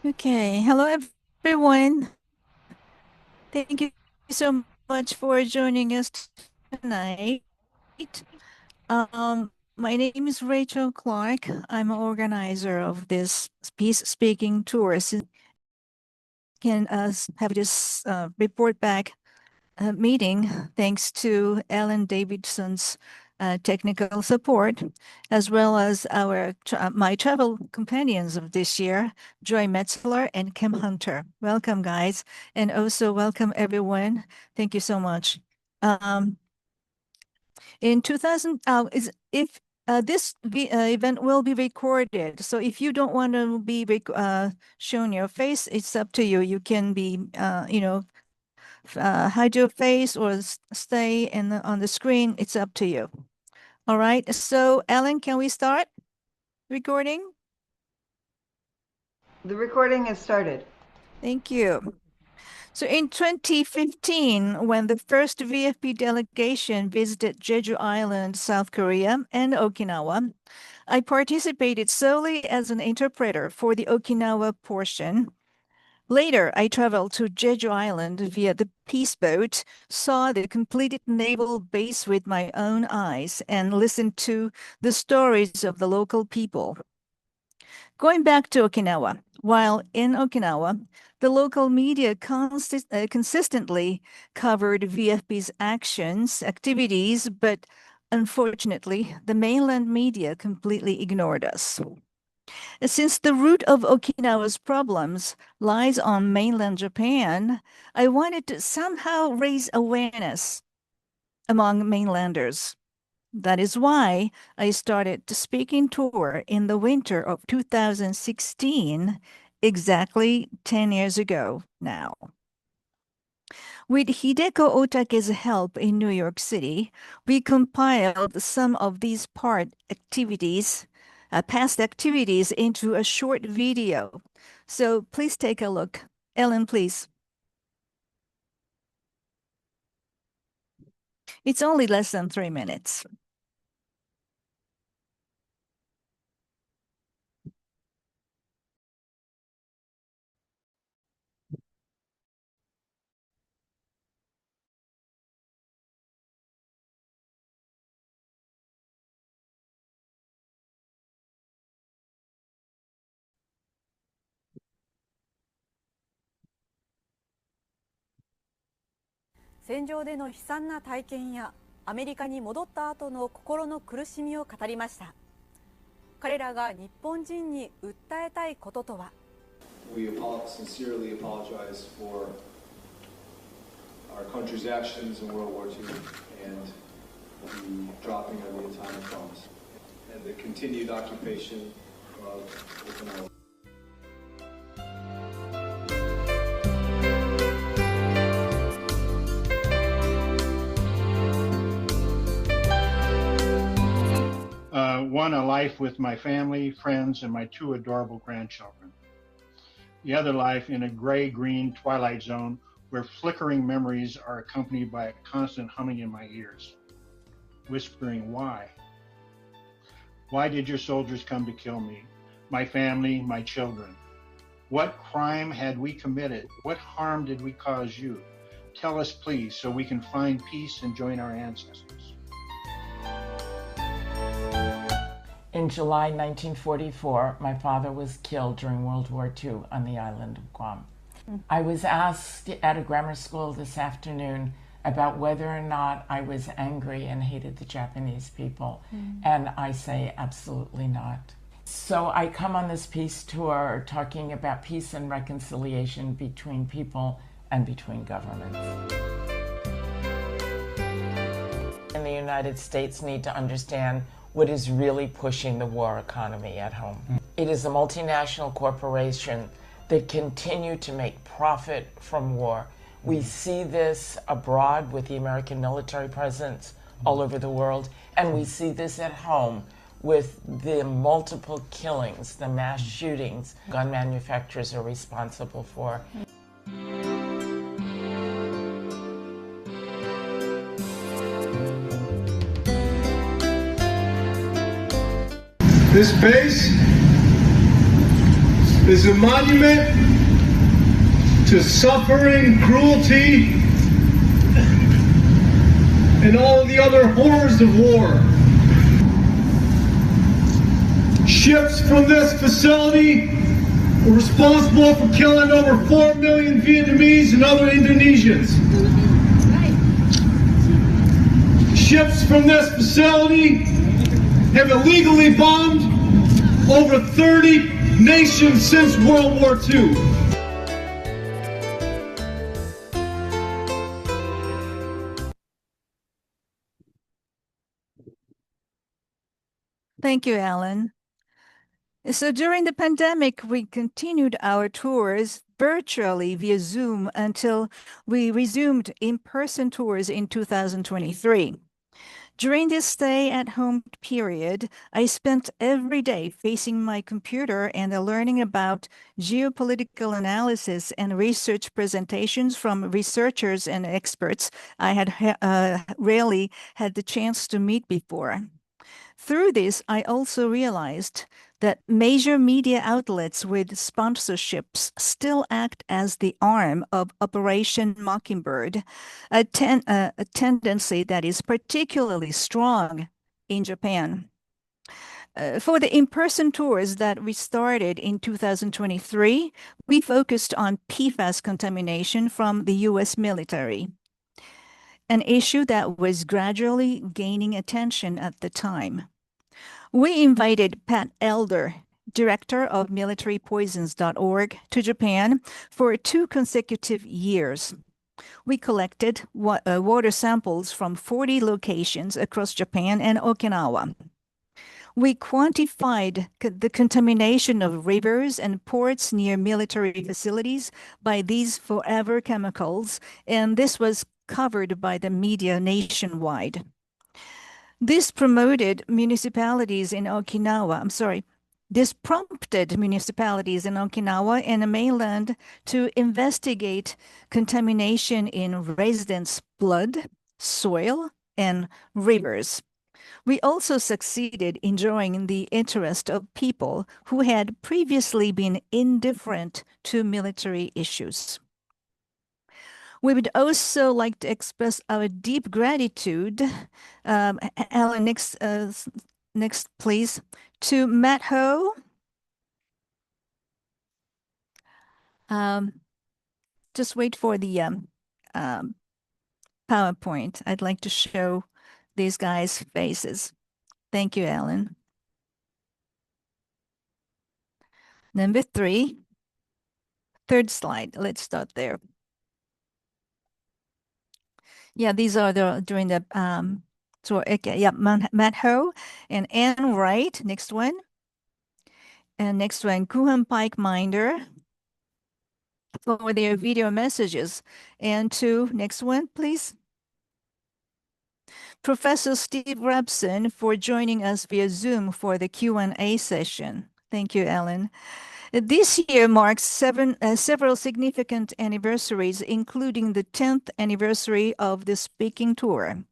Okay, hello everyone. Thank you so much for joining us tonight. My name is Rachel Clark. I'm an organizer of this peace speaking tour. Since can have this report back meeting thanks to Ellen Davidson's technical support, as well as my travel companions of this year, Joy Metzler and Kim Hunter. Welcome, guys, and also welcome everyone. Thank you so much. Um, in 2000, is if this event will be recorded, so if you don't want to be shown your face, it's up to you. You can be, hide your face or stay on the screen. It's up to you. All right. So, Ellen, can we start recording? The recording has started. Thank you. So, in 2015, when the first VFP delegation visited Jeju Island, South Korea, and Okinawa, I participated solely as an interpreter for the Okinawa portion. Later, I traveled to Jeju Island via the peace boat, saw the completed naval base with my own eyes, and listened to the stories of the local people. Going back to Okinawa, while in Okinawa, the local media consistently covered VFP's actions, activities, but unfortunately, the mainland media completely ignored us. Since the root of Okinawa's problems lies on mainland Japan, I wanted to somehow raise awareness among mainlanders. That is why I started the speaking tour in the winter of 2016, exactly 10 years ago now. With Hideko Otake's help in New York City, we compiled some of these past activities into a short video. So please take a look. Ellen, please. It's only less than 3 minutes.戦場での悲惨な体験やアメリカに戻った後の心の苦しみを語りました。彼らが日本人に訴えたいこととは。 We sincerely apologize for our country's actions in World War II and the dropping of the atomic bombs and the continued occupation of Okinawa. One, a life with my family, friends, and my two adorable grandchildren. The other life in a gray-green twilight zone where flickering memories are accompanied by a constant humming in my ears, whispering, why? Why did your soldiers come to kill me, my family, my children? What crime had we committed? What harm did we cause you? Tell us, please, so we can find peace and join our ancestors. In July 1944, my father was killed during World War II on the island of Guam. I was asked at a grammar school this afternoon about whether or not I was angry and hated the Japanese people, and I say absolutely not. So I come on this peace tour talking about peace and reconciliation between people and between governments. And the United States need to understand what is really pushing the war economy at home. It is a multinational corporation that continue to make profit from war. We see this abroad with the American military presence all over the world, and we see this at home with the multiple killings, the mass shootings gun manufacturers are responsible for. This base is a monument to suffering, cruelty, and all of the other horrors of war. Ships from this facility were responsible for killing over 4 million Vietnamese and other Indonesians. Ships from this facility have illegally bombed over 30 nations since World War II. Thank you, Alan. So during the pandemic, we continued our tours virtually via Zoom until we resumed in-person tours in 2023. During this stay-at-home period, I spent every day facing my computer and learning about geopolitical analysis and research presentations from researchers and experts I had rarely had the chance to meet before. Through this, I also realized that major media outlets with sponsorships still act as the arm of Operation Mockingbird, a tendency that is particularly strong in Japan. For the in-person tours that we started in 2023, we focused on PFAS contamination from the US military, an issue that was gradually gaining attention at the time. We invited Pat Elder, director of militarypoisons.org, to Japan for 2 consecutive years. We collected water samples from 40 locations across Japan and Okinawa. We quantified the contamination of rivers and ports near military facilities by these forever chemicals, and this was covered by the media nationwide. This prompted municipalities in Okinawa and the mainland to investigate contamination in residents' blood, soil, and rivers. We also succeeded in drawing the interest of people who had previously been indifferent to military issues. We would also like to express our deep gratitude, Alan, next please, to Matt Ho. Just wait for the PowerPoint. I'd like to show these guys' faces. Thank you, Alan. Number 3, third slide. Let's start there. Yeah, these are during the tour. Okay, yeah, Matt Ho and Ann Wright. Next one. And next one, Kuhan Pike Minder for their video messages. And next one, please. Professor Steve Rabson for joining us via Zoom for the Q&A session. Thank you, Alan. This year marks several significant anniversaries, including the 10th anniversary of the speaking tour.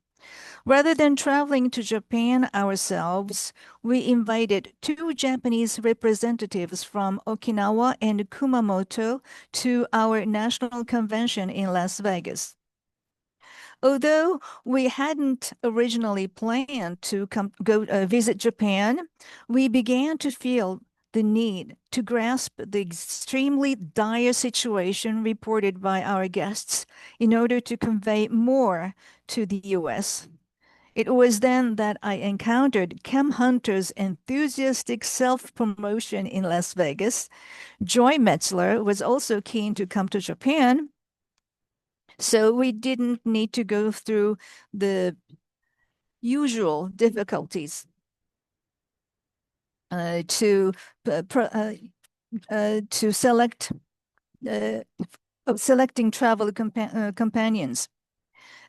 Rather than traveling to Japan ourselves, we invited 2 Japanese representatives from Okinawa and Kumamoto to our national convention in Las Vegas. Although we hadn't originally planned to visit Japan, we began to feel the need to grasp the extremely dire situation reported by our guests in order to convey more to the US. It was then that I encountered Chem Hunter's enthusiastic self-promotion in Las Vegas. Joy Metzler was also keen to come to Japan, so we didn't need to go through the usual difficulties to selecting travel companions.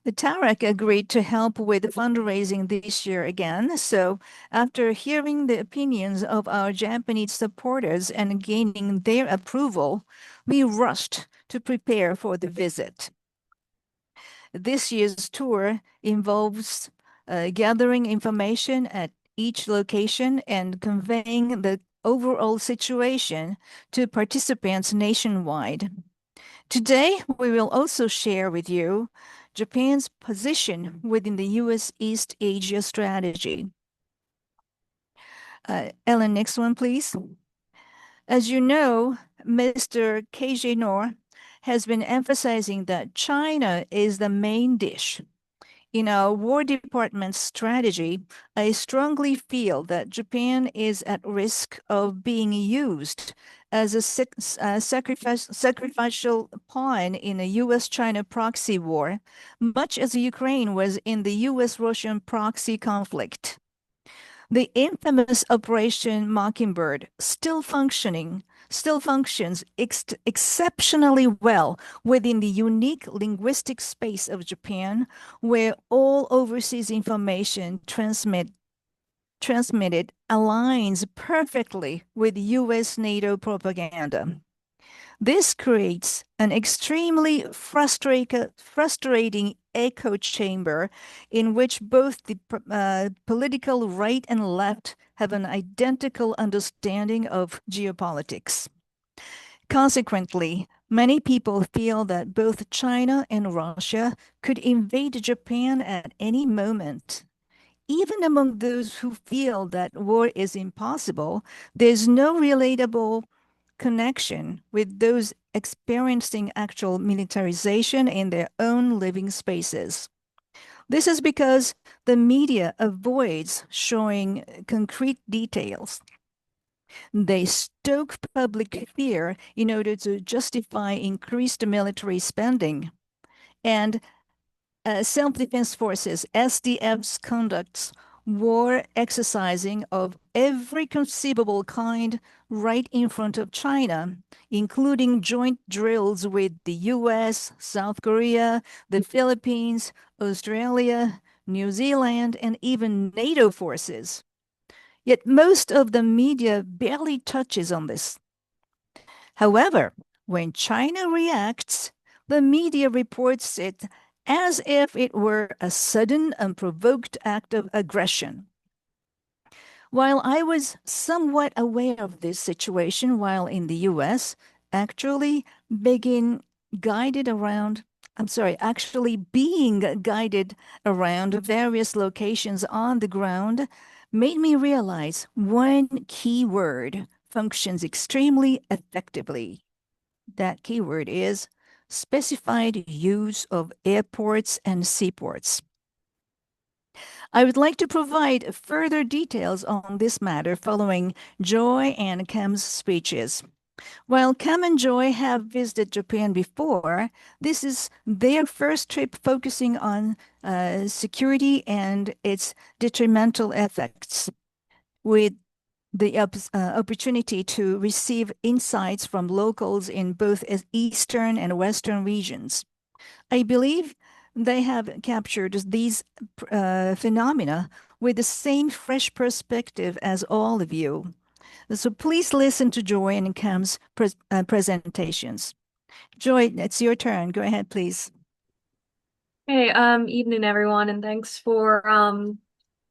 Tarek agreed to help with fundraising this year again. So after hearing the opinions of our Japanese supporters and gaining their approval, we rushed to prepare for the visit. This year's tour involves gathering information at each location and conveying the overall situation to participants nationwide. Today, we will also share with you Japan's position within the U.S. East Asia strategy. Ellen, next one, please. As you know, Mr. KJ Noor has been emphasizing that China is the main dish. In our War Department's strategy, I strongly feel that Japan is at risk of being used as a sacrificial pawn in a US-China proxy war, much as Ukraine was in the US-Russian proxy conflict. The infamous Operation Mockingbird still functions exceptionally well within the unique linguistic space of Japan, where all overseas information transmitted aligns perfectly with US NATO propaganda. This creates an extremely frustrating echo chamber in which both the political right and left have an identical understanding of geopolitics. Consequently, many people feel that both China and Russia could invade Japan at any moment. Even among those who feel that war is impossible, there's no relatable connection with those experiencing actual militarization in their own living spaces. This is because the media avoids showing concrete details. They stoke public fear in order to justify increased military spending. And Self-Defense Forces, SDFs, conducts war exercising of every conceivable kind right in front of China, including joint drills with the US, South Korea, the Philippines, Australia, New Zealand, and even NATO forces. Yet most of the media barely touches on this. However, when China reacts, the media reports it as if it were a sudden, unprovoked act of aggression. While I was somewhat aware of this situation while in the US, actually being guided around various locations on the ground made me realize one key word functions extremely effectively. That keyword is specified use of airports and seaports. I would like to provide further details on this matter following Joy and Cam's speeches. While Cam and Joy have visited Japan before, this is their first trip focusing on security and its detrimental effects, with the opportunity to receive insights from locals in both eastern and western regions. I believe they have captured these phenomena with the same fresh perspective as all of you. So please listen to Joy and Cam's presentations. Joy, it's your turn. Go ahead, please. Hey, evening everyone, and thanks for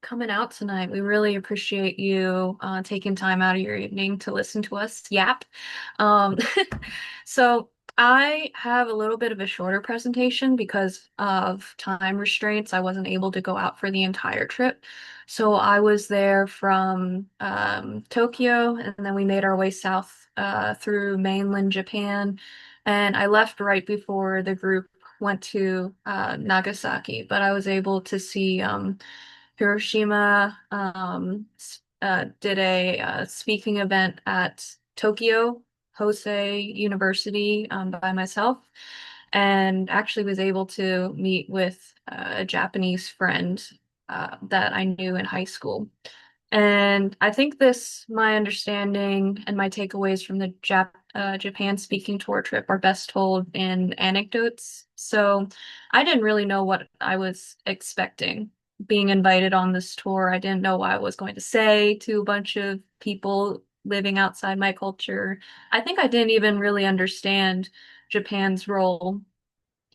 coming out tonight. We really appreciate you taking time out of your evening to listen to us yap. Um, so I have a little bit of a shorter presentation because of time restraints. I wasn't able to go out for the entire trip. So I was there from Tokyo, and then we made our way south through mainland Japan. And I left right before the group went to Nagasaki, but I was able to see Hiroshima, did a speaking event at Tokyo Hosei University by myself, and actually was able to meet with a Japanese friend that I knew in high school. And I think my understanding and my takeaways from the Japan speaking tour trip are best told in anecdotes. So I didn't really know what I was expecting being invited on this tour. I didn't know what I was going to say to a bunch of people living outside my culture. I think I didn't even really understand Japan's role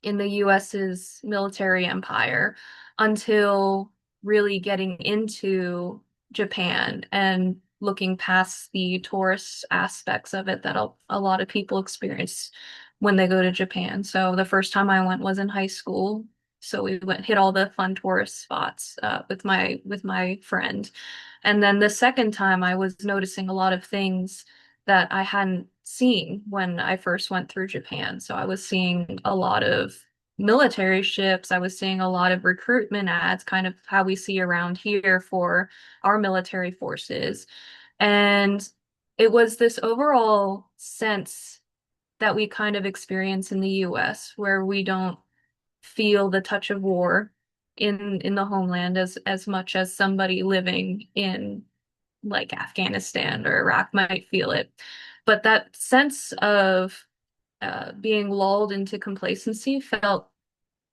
in the US's military empire until really getting into Japan and looking past the tourist aspects of it that a lot of people experience when they go to Japan. So the first time I went was in high school. So we went hit all the fun tourist spots with my friend. And then the second time I was noticing a lot of things that I hadn't seen when I first went through Japan. So I was seeing a lot of military ships. I was seeing a lot of recruitment ads, kind of how we see around here for our military forces. And it was this overall sense that we kind of experience in the US where we don't feel the touch of war in the homeland as much as somebody living in like Afghanistan or Iraq might feel it. But that sense of being lulled into complacency felt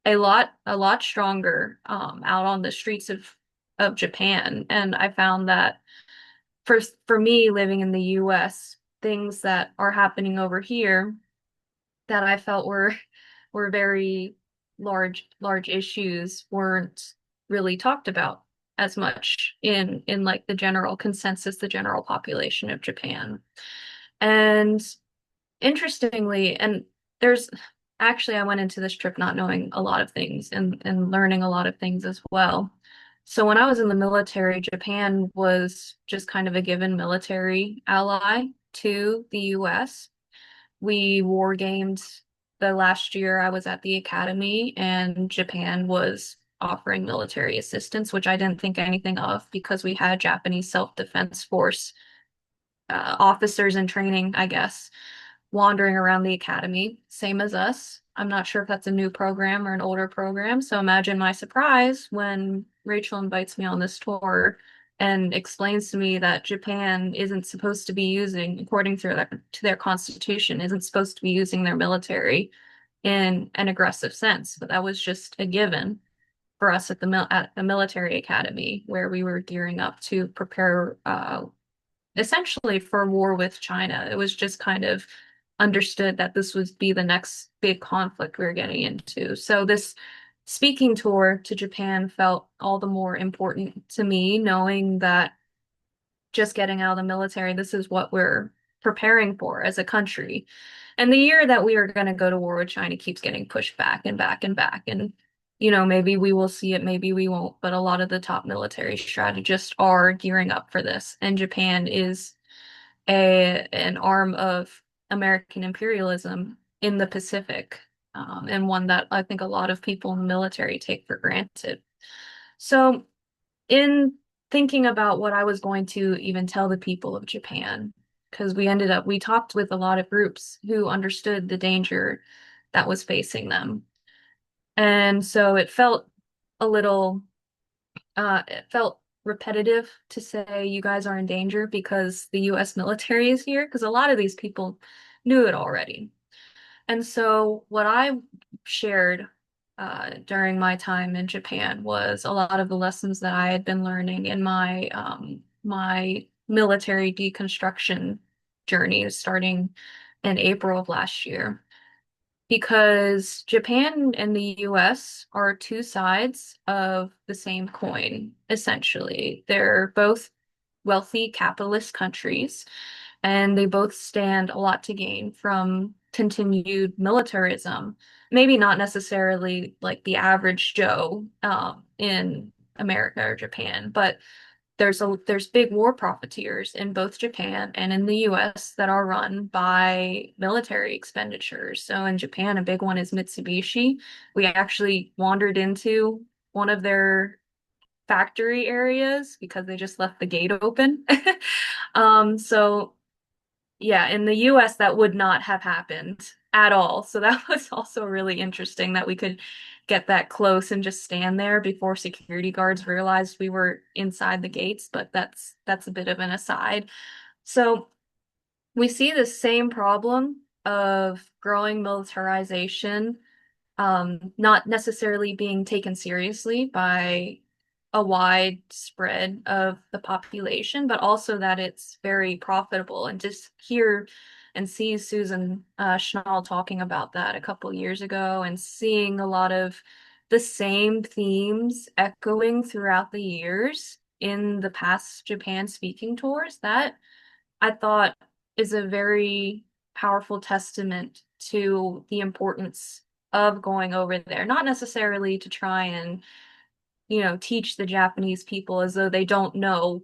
a lot stronger out on the streets of Japan. And I found that for me living in the US, things that are happening over here that I felt were very large issues weren't really talked about as much in like the general consensus, the general population of Japan. And interestingly, and there's actually I went into this trip not knowing a lot of things and learning a lot of things as well. So when I was in the military, Japan was just kind of a given military ally to the US. We war gamed the last year I was at the academy, and Japan was offering military assistance, which I didn't think anything of because we had Japanese self-defense force officers in training, I guess, wandering around the academy, same as us. I'm not sure if that's a new program or an older program. So imagine my surprise when Rachel invites me on this tour and explains to me that Japan isn't supposed to be using, according to their constitution, isn't supposed to be using their military in an aggressive sense. But that was just a given for us at the military academy, where we were gearing up to prepare essentially for war with China. It was just kind of understood that this would be the next big conflict we were getting into. So this speaking tour to Japan felt all the more important to me, knowing that just getting out of the military, this is what we're preparing for as a country. And the year that we are going to go to war with China keeps getting pushed back and back and back. And, maybe we will see it, maybe we won't. But a lot of the top military strategists are gearing up for this. And Japan is an arm of American imperialism in the Pacific, and one that I think a lot of people in the military take for granted. So, in thinking about what I was going to even tell the people of Japan, because we talked with a lot of groups who understood the danger that was facing them. And so it felt repetitive to say you guys are in danger because the US military is here, because a lot of these people knew it already. And so what I shared during my time in Japan was a lot of the lessons that I had been learning in my military deconstruction journey starting in April of last year. Because Japan and the US are two sides of the same coin, essentially. They're both wealthy capitalist countries, and they both stand a lot to gain from continued militarism. Maybe not necessarily like the average Joe in America or Japan, but there's big war profiteers in both Japan and in the US that are run by military expenditures. So in Japan, a big one is Mitsubishi. We actually wandered into one of their factory areas because they just left the gate open. So yeah, in the US, that would not have happened at all. So that was also really interesting that we could get that close and just stand there before security guards realized we were inside the gates, but that's a bit of an aside. So we see the same problem of growing militarization, not necessarily being taken seriously by a wide spread of the population, but also that it's very profitable. And just hear and see Susan Schnall talking about that a couple years ago and seeing a lot of the same themes echoing throughout the years in the past Japan speaking tours. That I thought is a very powerful testament to the importance of going over there, not necessarily to try and, teach the Japanese people as though they don't know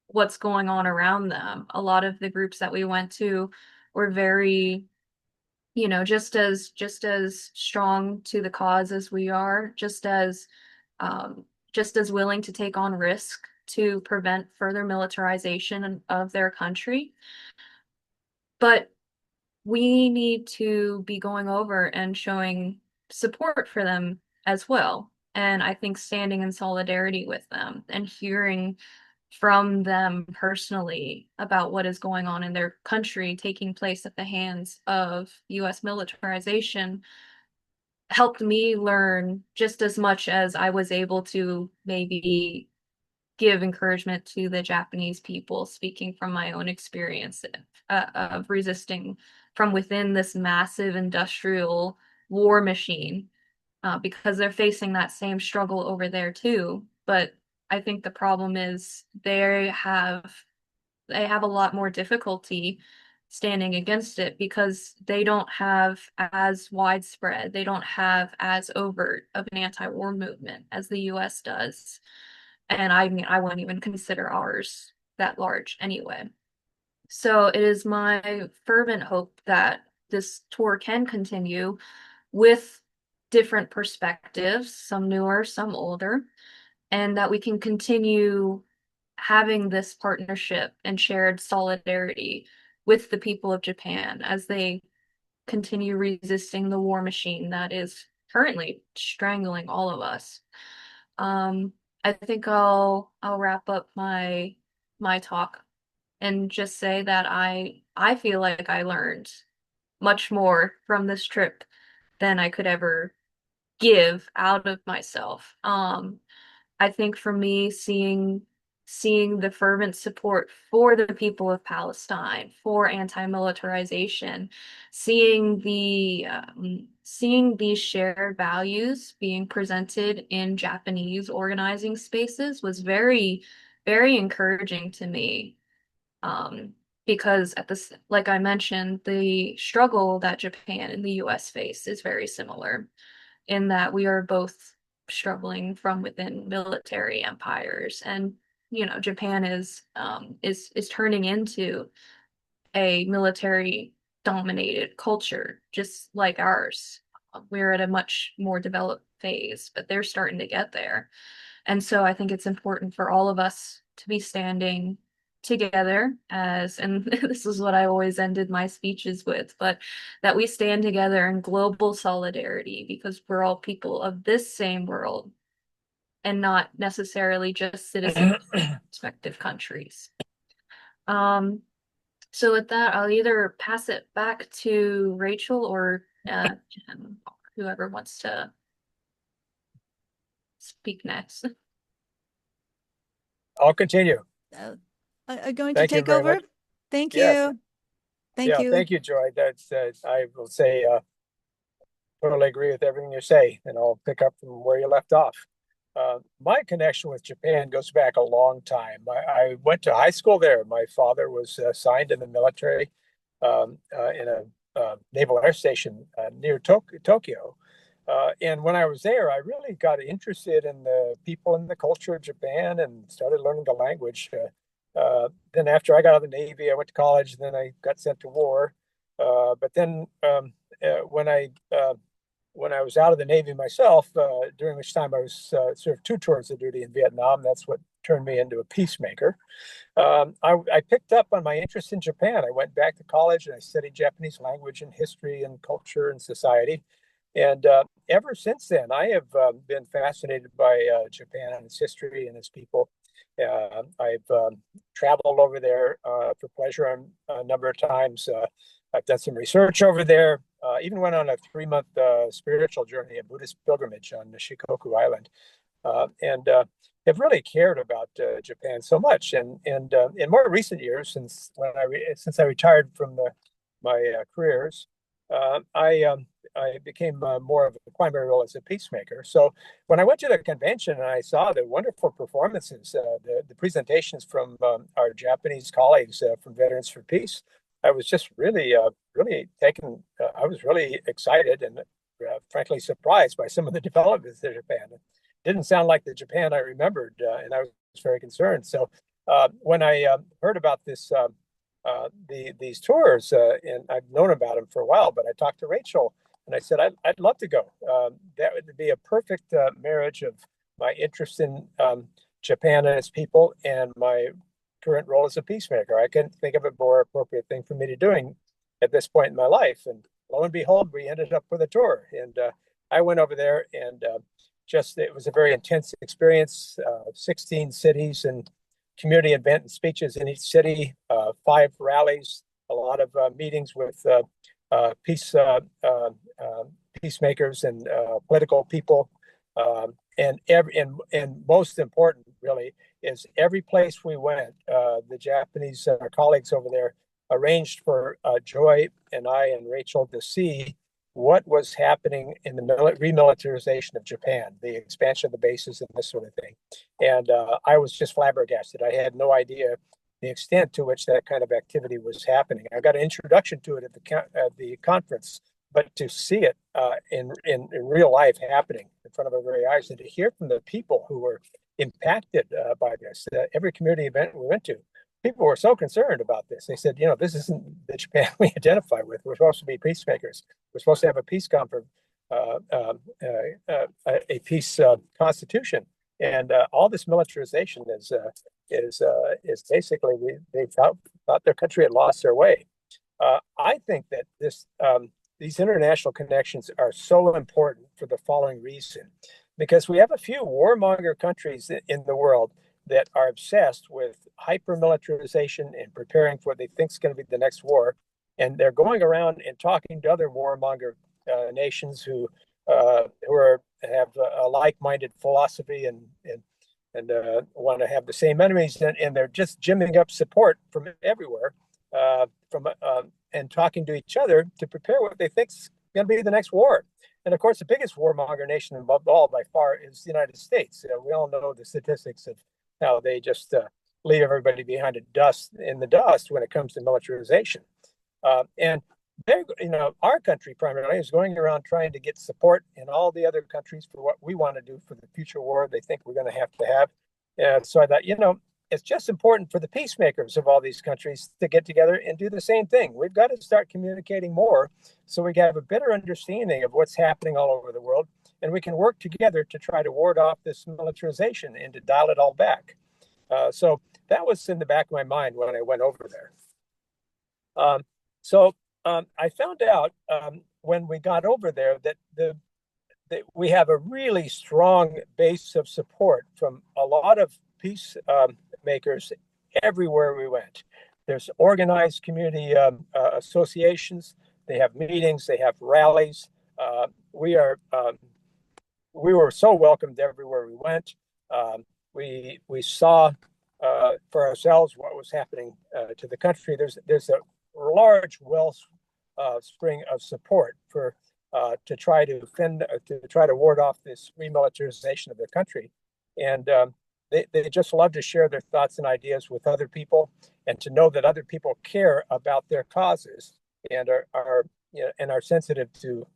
what's going on around them. A lot of the groups that we went to were very, just as strong to the cause as we are, just as willing to take on risk to prevent further militarization of their country. But we need to be going over and showing support for them as well. And I think standing in solidarity with them and hearing from them personally about what is going on in their country taking place at the hands of US militarization helped me learn just as much as I was able to maybe give encouragement to the Japanese people, speaking from my own experience of resisting from within this massive industrial war machine, because they're facing that same struggle over there too. But I think the problem is they have a lot more difficulty standing against it because they don't have as widespread, they don't have as overt of an anti-war movement as the US does. And I mean, I wouldn't even consider ours that large anyway. So it is my fervent hope that this tour can continue with different perspectives, some newer, some older, and that we can continue having this partnership and shared solidarity with the people of Japan as they continue resisting the war machine that is currently strangling all of us. I think I'll wrap up my talk and just say that I feel like I learned much more from this trip than I could ever give out of myself. I think for me, seeing the fervent support for the people of Palestine, for anti-militarization, seeing these shared values being presented in Japanese organizing spaces was very, very encouraging to me. Because like I mentioned, the struggle that Japan and the US face is very similar in that we are both struggling from within military empires, and Japan is turning into a military dominated culture just like ours. We're at a much more developed phase, but they're starting to get there. And so I think it's important for all of us to be standing together and this is what I always ended my speeches with, but that we stand together in global solidarity because we're all people of this same world and not necessarily just citizens of respective countries. So with that, I'll either pass it back to Rachel or Jen, whoever wants to speak next. I'll continue. Are going to Thank you take very over? much. Thank Yes. you. Thank you. Thank you, Joy. That's I will say totally agree with everything you say, and I'll pick up from where you left off. My connection with Japan goes back a long time. I went to high school there. My father was assigned in the military in a naval air station near Tokyo. And when I was there, I really got interested in the people and the culture of Japan and started learning the language. Then after I got out of the Navy, I went to college. Then I got sent to war. But then when I was out of the Navy myself, during which time I was served 2 tours of duty in Vietnam. That's what turned me into a peacemaker. I picked up on my interest in Japan. I went back to college and I studied Japanese language and history and culture and society. And ever since then, I have been fascinated by Japan and its history and its people. I've traveled over there for pleasure a number of times. I've done some research over there. Even went on a 3-month spiritual journey, a Buddhist pilgrimage on Shikoku Island, and have really cared about Japan so much. And in more recent years, since I retired from my careers, I I became more of a primary role as a peacemaker. So when I went to the convention and I saw the wonderful performances, the presentations from our Japanese colleagues from Veterans for Peace, I was just really taken. I was really excited and frankly surprised by some of the developments in Japan. It didn't sound like the Japan I remembered, and I was very concerned. So when I heard about these tours, and I've known about them for a while, but I talked to Rachel and I said, I'd love to go. That would be a perfect marriage of my interest in Japan and its people and my current role as a peacemaker. I couldn't think of a more appropriate thing for me to doing at this point in my life. And lo and behold, we ended up with a tour. And I went over there and it was a very intense experience, 16 cities and community event and speeches in each city, 5 rallies, a lot of meetings with peacemakers and political people. And most important, really, is every place we went, the Japanese colleagues over there arranged for Joy and I and Rachel to see what was happening in the remilitarization of Japan, the expansion of the bases and this sort of thing. And I was just flabbergasted. I had no idea the extent to which that kind of activity was happening. I got an introduction to it at the conference, but to see it in real life happening in front of our very eyes, and to hear from the people who were impacted by this, every community event we went to, people were so concerned about this. They said, this isn't the Japan we identify with. We're supposed to be peacemakers. We're supposed to have a peace conference, a peace constitution, and all this militarization is basically they thought their country had lost their way. I think that these international connections are so important for the following reason, because we have a few warmonger countries in the world that are obsessed with hyper-militarization and preparing for what they think is going to be the next war. And they're going around and talking to other warmonger nations who have a like-minded philosophy and want to have the same enemies. And they're just gimming up support from everywhere and talking to each other to prepare what they think is going to be the next war. And of course, the biggest warmonger nation above all by far is the United States. We all know the statistics of how they just leave everybody behind in the dust when it comes to militarization. And our country primarily is going around trying to get support in all the other countries for what we want to do for the future war they think we're going to have. And so I thought, it's just important for the peacemakers of all these countries to get together and do the same thing. We've got to start communicating more so we can have a better understanding of what's happening all over the world, and we can work together to try to ward off this militarization and to dial it all back. So that was in the back of my mind when I went over there. I found out when we got over there that we have a really strong base of support from a lot of peace makers everywhere we went. There's organized community associations. They have meetings. They have rallies. We were so welcomed everywhere we went. We saw for ourselves what was happening to the country. There's a large wellspring of support to try to ward off this remilitarization of the country, and they just love to share their thoughts and ideas with other people, and to know that other people care about their causes and are sensitive to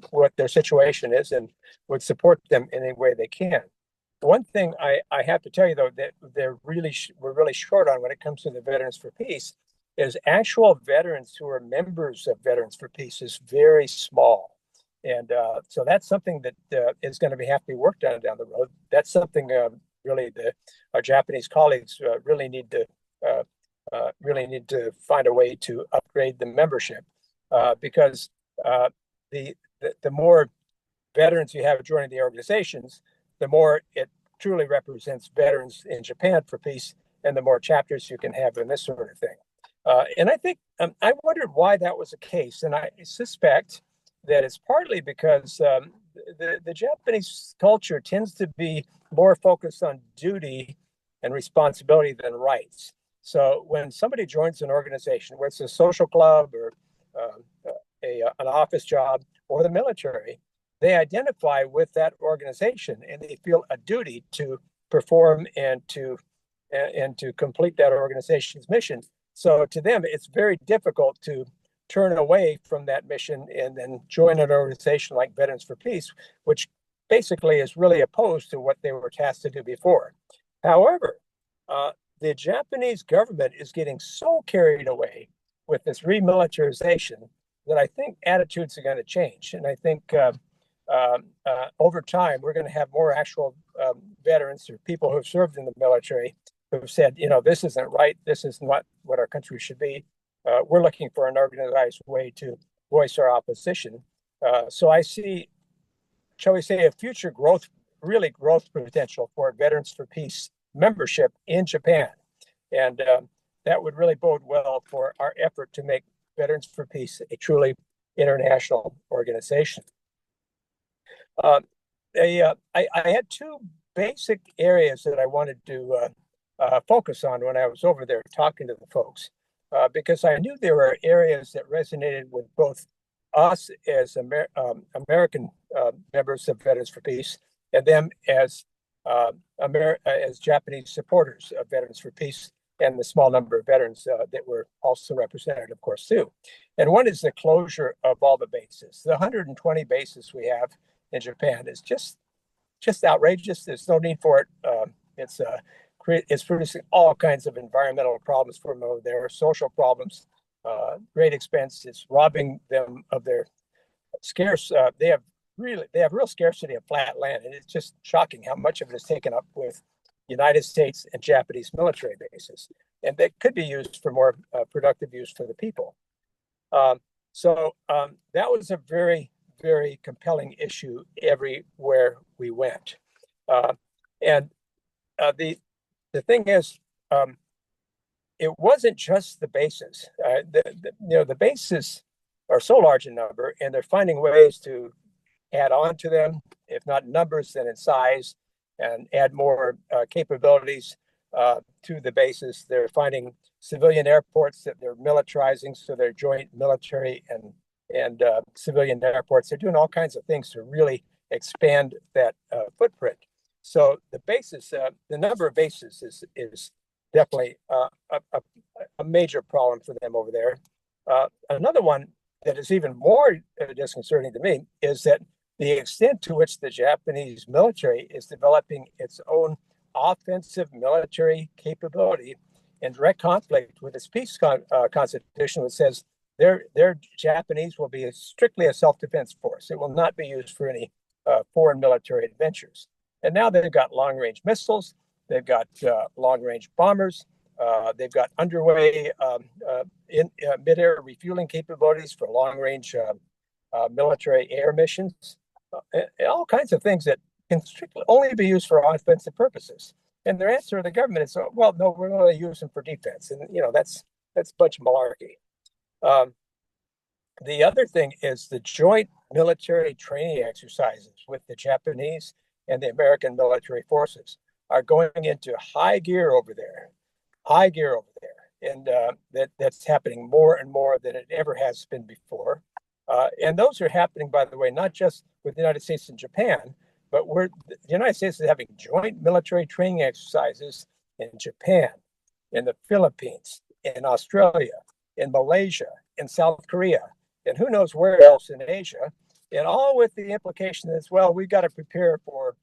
what their situation is and would support them in any way they can. One thing I have to tell you, though, that we're really short on when it comes to the Veterans for Peace is actual veterans who are members of Veterans for Peace is very small. And so that's something that is going to have to be worked on down the road. That's something really our Japanese colleagues really need to find a way to upgrade the membership because the more veterans you have joining the organizations, the more it truly represents veterans in Japan for peace, and the more chapters you can have in this sort of thing. And I think I wondered why that was the case, and I suspect that it's partly because the Japanese culture tends to be more focused on duty and responsibility than rights. So when somebody joins an organization, whether it's a social club or an office job or the military, they identify with that organization and they feel a duty to perform and to complete that organization's mission. So to them, it's very difficult to turn away from that mission and then join an organization like Veterans for Peace, which basically is really opposed to what they were tasked to do before. However, the Japanese government is getting so carried away with this remilitarization that I think attitudes are going to change. And I think over time, we're going to have more actual veterans or people who have served in the military who have said, this isn't right. This is not what our country should be. We're looking for an organized way to voice our opposition. So I see, shall we say, a future growth potential for Veterans for Peace membership in Japan. And that would really bode well for our effort to make Veterans for Peace a truly international organization. I had two basic areas that I wanted to focus on when I was over there talking to the folks, because I knew there were areas that resonated with both us as American members of Veterans for Peace and them as Japanese supporters of Veterans for Peace and the small number of veterans that were also represented, of course, too. And one is the closure of all the bases. The 120 bases we have in Japan is just outrageous. There's no need for it. It's producing all kinds of environmental problems for them over there, social problems, great expense. It's robbing them of their scarce. They have real scarcity of flat land, and it's just shocking how much of it is taken up with United States and Japanese military bases, and they could be used for more productive use for the people. So that was a very, very compelling issue everywhere we went. And the thing is, it wasn't just the bases. The bases are so large in number, and they're finding ways to add on to them, if not in numbers, then in size, and add more capabilities to the bases. They're finding civilian airports that they're militarizing, so they're joint military and civilian airports. They're doing all kinds of things to really expand that footprint. So the bases, the number of bases is definitely a major problem for them over there. Another one that is even more disconcerting to me is that the extent to which the Japanese military is developing its own offensive military capability in direct conflict with its peace constitution, which says their Japanese will be strictly a self-defense force. It will not be used for any foreign military adventures. And now they've got long-range missiles, they've got long-range bombers, they've got underway mid-air refueling capabilities for long-range military air missions, all kinds of things that can strictly only be used for offensive purposes. And their answer to the government is, well, no, we're going to use them for defense. And, that's a bunch of malarkey. The other thing is the joint military training exercises with the Japanese and the American military forces are going into high gear over there. And that's happening more and more than it ever has been before. And those are happening, by the way, not just with the United States and Japan, but the United States is having joint military training exercises in Japan, in the Philippines, in Australia, in Malaysia, in South Korea, and who knows where else in Asia, and all with the implication as well, we've got to prepare for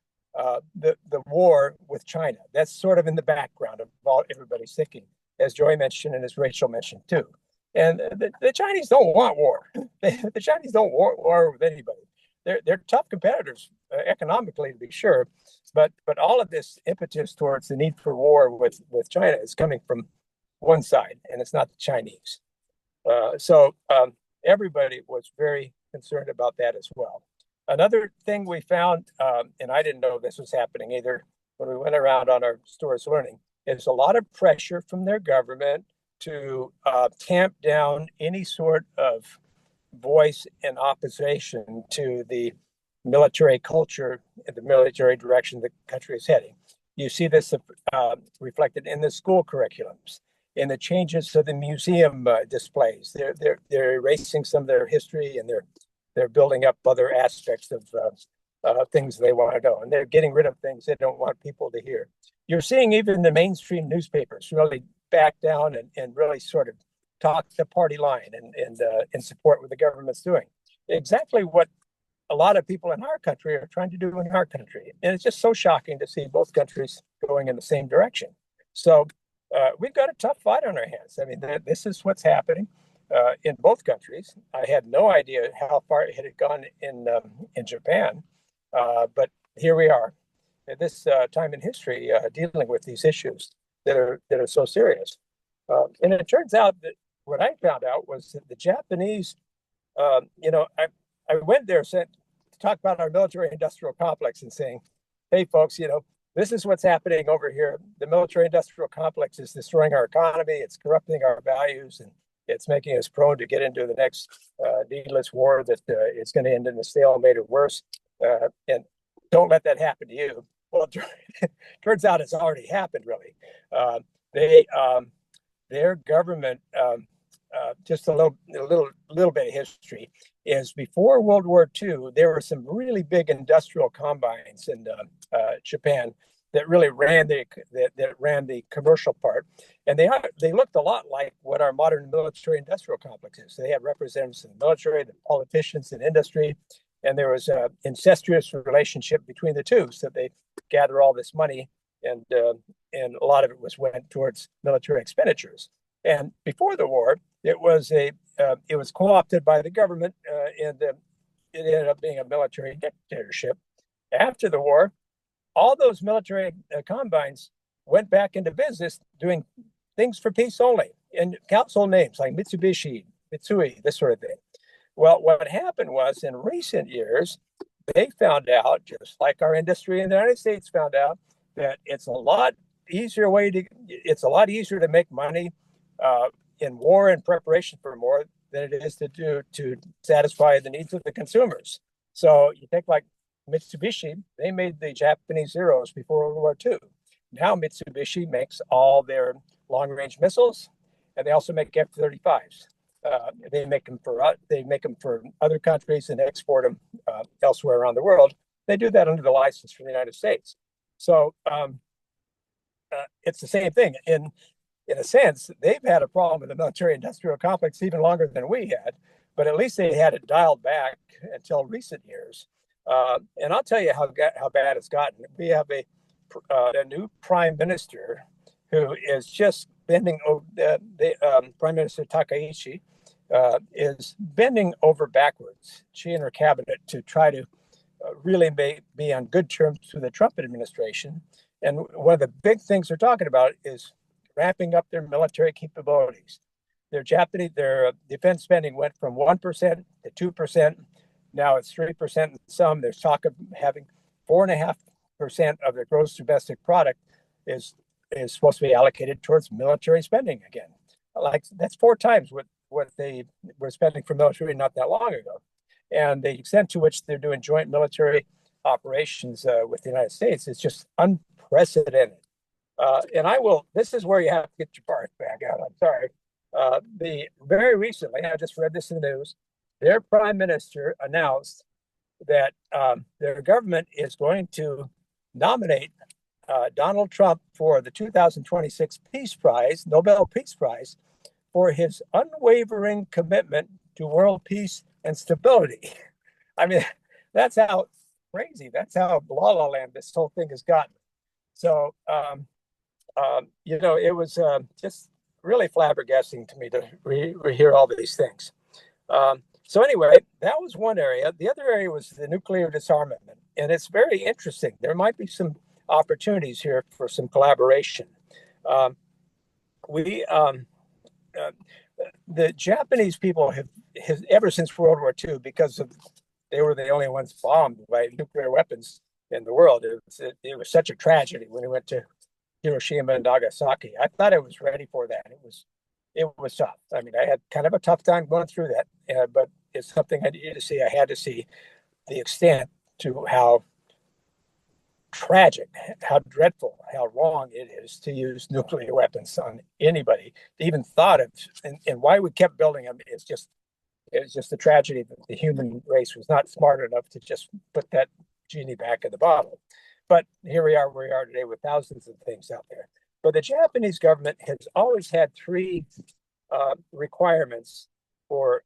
the war with China. That's sort of in the background of everybody's thinking, as Joy mentioned and as Rachel mentioned too. And the Chinese don't want war. The Chinese don't want war with anybody. They're tough competitors economically, to be sure, but all of this impetus towards the need for war with China is coming from one side, and it's not the Chinese. So everybody was very concerned about that as well. Another thing we found, and I didn't know this was happening either when we went around on our stores learning, is a lot of pressure from their government to tamp down any sort of voice in opposition to the military culture and the military direction the country is heading. You see this reflected in the school curriculums. in the changes to the museum displays. They're erasing some of their history, and they're building up other aspects of things they want to know, and they're getting rid of things they don't want people to hear. You're seeing even the mainstream newspapers really back down and really sort of talk the party line and support what the government's doing. Exactly what a lot of people in our country are trying to do in our country. And it's just so shocking to see both countries going in the same direction. So we've got a tough fight on our hands. I mean, this is what's happening in both countries. I had no idea how far it had gone in Japan, but here we are at this time in history dealing with these issues that are so serious. And it turns out that what I found out was that the Japanese, I went there to talk about our military industrial complex and saying, hey, folks, this is what's happening over here. The military industrial complex is destroying our economy. It's corrupting our values, and it's making us prone to get into the next needless war that is going to end in a stalemate or worse. And don't let that happen to you. Well, it turns out it's already happened, really. Their government, just a little bit of history, is before World War II, there were some really big industrial combines in Japan that really ran the commercial part, and they looked a lot like what our modern military industrial complex is. So they had representatives in the military, the politicians, and industry, and there was an incestuous relationship between the two. So they gather all this money, and a lot of it went towards military expenditures. And before the war, it was co-opted by the government, and it ended up being a military dictatorship. After the war, all those military combines went back into business doing things for peace only, and household names like Mitsubishi, Mitsui, this sort of thing. Well, what happened was in recent years, they found out, just like our industry in the United States found out, that it's a lot easier to make money in war and preparation for war than it is to satisfy the needs of the consumers. So you take like Mitsubishi, they made the Japanese Zeros before World War II. Now Mitsubishi makes all their long-range missiles, and they also make F-35s. They make them for other countries and export them elsewhere around the world. They do that under the license for the United States. So it's the same thing. In a sense, they've had a problem with the military-industrial complex even longer than we had, but at least they had it dialed back until recent years. And I'll tell you how bad it's gotten. We have a new prime minister who is just bending over. Prime Minister Takaichi is bending over backwards, she and her cabinet, to try to really be on good terms with the Trump administration. And one of the big things they're talking about is ramping up their military capabilities. Their defense spending went from 1% to 2%. Now it's 3% in some. There's talk of having 4.5% of their gross domestic product is supposed to be allocated towards military spending again. Like that's 4 times what they were spending for military not that long ago. And the extent to which they're doing joint military operations with the United States is just unprecedented. This is where you have to get your bark back out. I'm sorry. Very recently, I just read this in the news, their prime minister announced that their government is going to nominate Donald Trump for the 2026 Peace Prize, Nobel Peace Prize, for his unwavering commitment to world peace and stability. I mean, that's how crazy, that's how la la land this whole thing has gotten. So, it was just really flabbergasting to me to hear all these things. So anyway, that was one area. The other area was the nuclear disarmament, and it's very interesting. There might be some opportunities here for some collaboration. The Japanese people have ever since World War II, because they were the only ones bombed by nuclear weapons in the world. It was such a tragedy when we went to Hiroshima and Nagasaki. I thought I was ready for that. It was tough. I mean, I had kind of a tough time going through that, but it's something I needed to see. I had to see the extent to how tragic, how dreadful, how wrong it is to use nuclear weapons on anybody. Even thought of, and why we kept building them is just it's just a tragedy that the human race was not smart enough to just put that genie back in the bottle. But here we are where we are today with thousands of things out there. But the Japanese government has always had three requirements for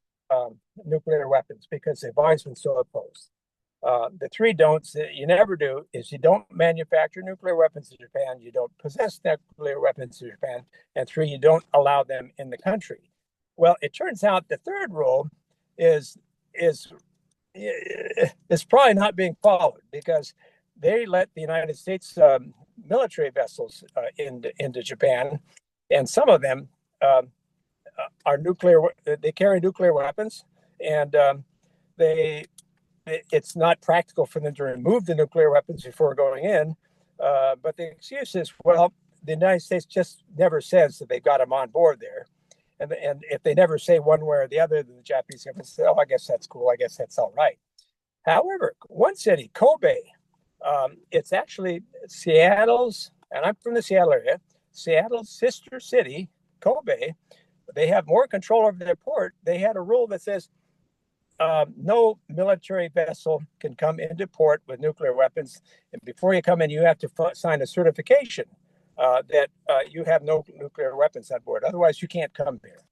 nuclear weapons because they've always been so opposed. The three don'ts that you never do is you don't manufacture nuclear weapons in Japan, you don't possess nuclear weapons in Japan, and three, you don't allow them in the country. Well, it turns out the third rule is probably not being followed because they let the United States military vessels into Japan, and some of them are nuclear. They carry nuclear weapons, and it's not practical for them to remove the nuclear weapons before going in. But the excuse is, well, the United States just never says that they've got them on board there. And if they never say one way or the other, then the Japanese government says, oh, I guess that's cool. I guess that's all right. However, one city, Kobe, it's actually Seattle's, and I'm from the Seattle area, Seattle's sister city, Kobe. They have more control over their port. They had a rule that says no military vessel can come into port with nuclear weapons. And before you come in, you have to sign a certification that you have no nuclear weapons on board. Otherwise, you can't come here.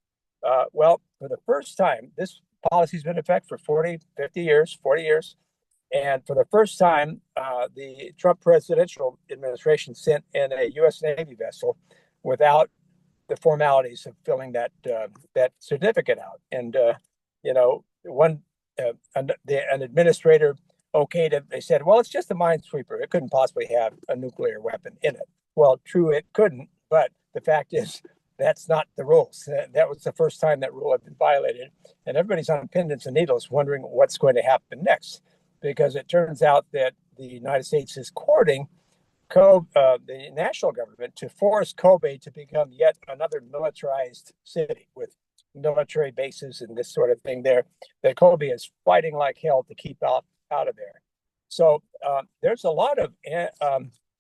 Well, for the first time, this policy's been in effect for 40 years. And for the first time, the Trump presidential administration sent in a U.S. Navy vessel without the formalities of filling that certificate out. And, an administrator okayed it. They said, well, it's just a minesweeper. It couldn't possibly have a nuclear weapon in it. Well, true, it couldn't. But the fact is, that's not the rules. That was the first time that rule had been violated. And everybody's on pins and needles wondering what's going to happen next, because it turns out that the United States is courting the national government to force Kobe to become yet another militarized city with military bases and this sort of thing there, that Kobe is fighting like hell to keep out of there. So there's a lot of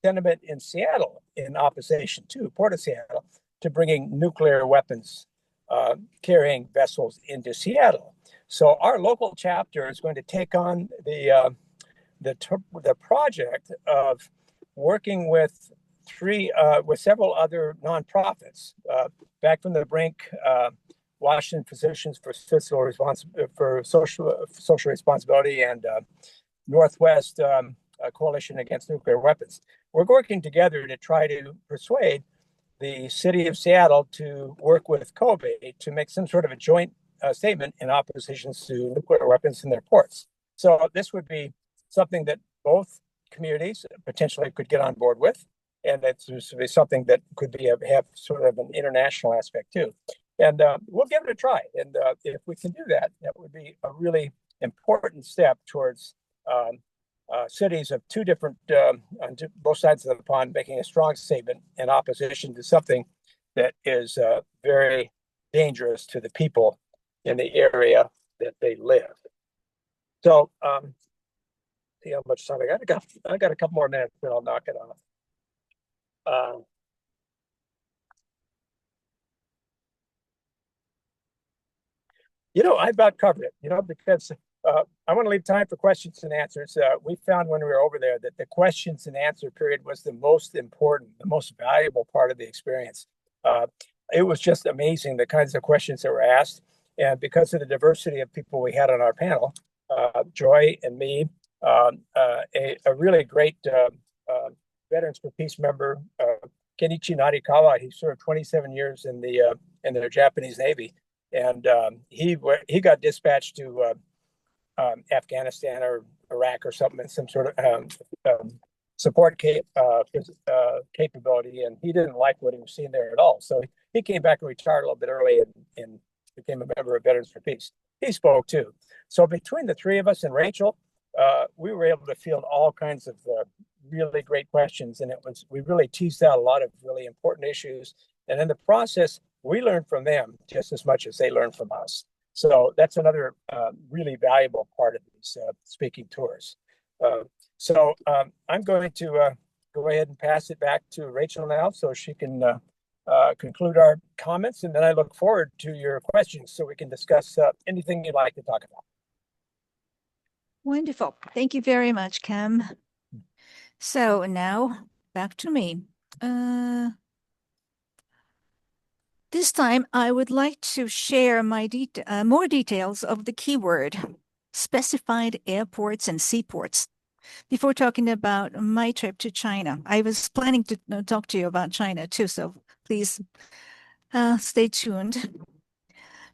sentiment in Seattle in opposition to Port of Seattle to bringing nuclear weapons carrying vessels into Seattle. So our local chapter is going to take on the project of working with several other nonprofits, Back from the Brink, Washington Physicians for Social Responsibility, and Northwest Coalition Against Nuclear Weapons. We're working together to try to persuade the city of Seattle to work with Kobe to make some sort of a joint statement in opposition to nuclear weapons in their ports. So this would be something that both communities potentially could get on board with, and it's something that could have sort of an international aspect too. And we'll give it a try. And if we can do that, that would be a really important step towards cities of two different, on both sides of the pond, making a strong statement in opposition to something that is very dangerous to the people in the area that they live. So, see how much time I got. I got a couple more minutes, then I'll knock it off. I about covered it, because I want to leave time for questions and answers. We found when we were over there that the questions and answer period was the most important, the most valuable part of the experience. It was just amazing, the kinds of questions that were asked. And because of the diversity of people we had on our panel, Joy and me, a really great Veterans for Peace member, Kenichi Narikawa, he served 27 years in the Japanese Navy. And he got dispatched to Afghanistan or Iraq or something in some sort of support capability, and he didn't like what he was seeing there at all. So he came back and retired a little bit early and became a member of Veterans for Peace. He spoke too. So between the three of us and Rachel, we were able to field all kinds of really great questions, and we really teased out a lot of really important issues. And in the process, we learned from them just as much as they learned from us. So that's another really valuable part of these speaking tours. I'm going to go ahead and pass it back to Rachel now so she can conclude our comments, and then I look forward to your questions so we can discuss anything you'd like to talk about. Wonderful. Thank you very much, Cam. So now back to me. This time I would like to share my more details of the keyword specified airports and seaports before talking about my trip to China. I was planning to talk to you about China too, so please stay tuned.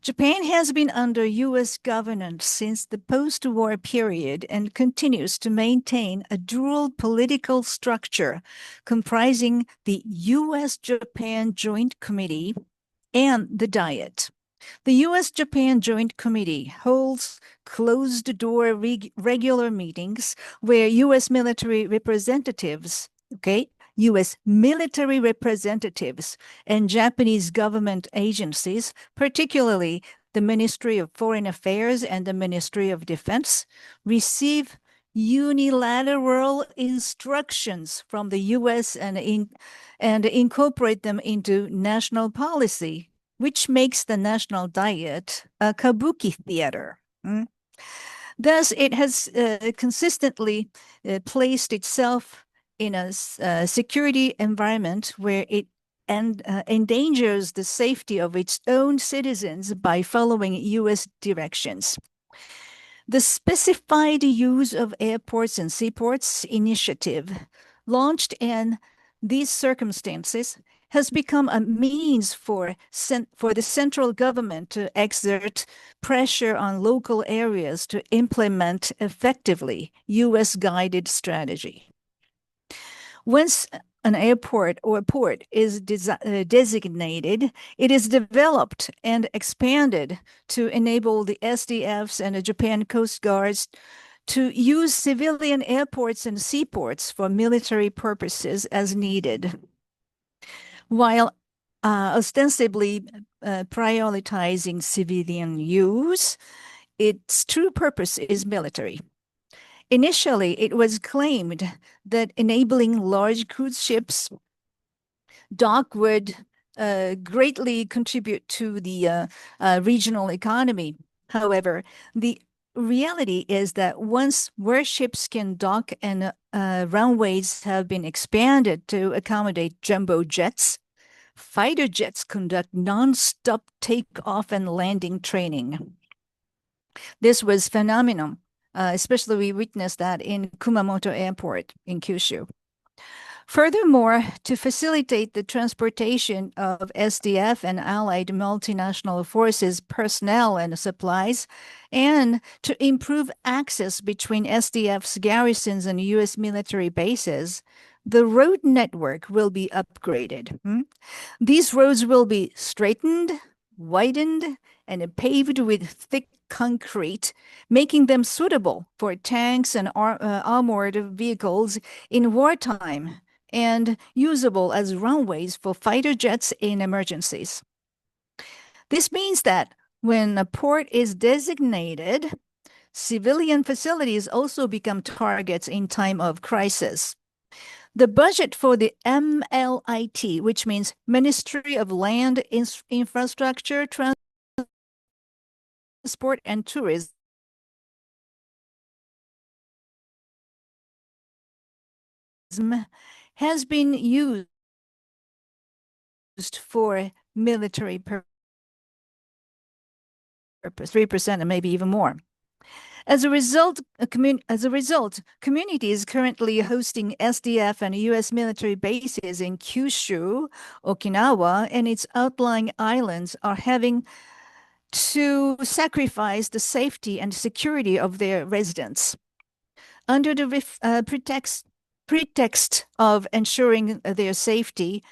Japan has been under U.S. governance since the post-war period and continues to maintain a dual political structure comprising the U.S.-Japan Joint Committee and the Diet. The U.S.-Japan Joint Committee holds closed-door regular meetings where U.S. military representatives, U.S. military representatives and Japanese government agencies, particularly the Ministry of Foreign Affairs and the Ministry of Defense, receive unilateral instructions from the U.S. and incorporate them into national policy, which makes the National Diet a kabuki theater. Thus, it has consistently placed itself in a security environment where it endangers the safety of its own citizens by following U.S. directions. The Specified Use of Airports and Seaports initiative, launched in these circumstances, has become a means for the central government to exert pressure on local areas to implement effectively U.S.-guided strategy. Once an airport or port is designated, it is developed and expanded to enable the SDFs and the Japan Coast Guards to use civilian airports and seaports for military purposes as needed, while ostensibly prioritizing civilian use. Its true purpose is military. Initially, it was claimed that enabling large cruise ships dock would greatly contribute to the regional economy. However, the reality is that once warships can dock and runways have been expanded to accommodate jumbo jets, fighter jets conduct non-stop takeoff and landing training. This was phenomenal. Especially we witnessed that in Kumamoto Airport in Kyushu. Furthermore, to facilitate the transportation of SDF and allied multinational forces personnel and supplies, and to improve access between SDF's garrisons and U.S. military bases, the road network will be upgraded. These roads will be straightened, widened, and paved with thick concrete, making them suitable for tanks and armored vehicles in wartime and usable as runways for fighter jets in emergencies. This means that when a port is designated, civilian facilities also become targets in time of crisis. The budget for the MLIT, which means Ministry of Land Infrastructure, Transport and Tourism, has been used for military purpose, 3% and maybe even more. As a result, communities currently hosting SDF and U.S. military bases in Kyushu, Okinawa, and its outlying islands are having to sacrifice the safety and security of their residents. Under the pretext of ensuring their safety,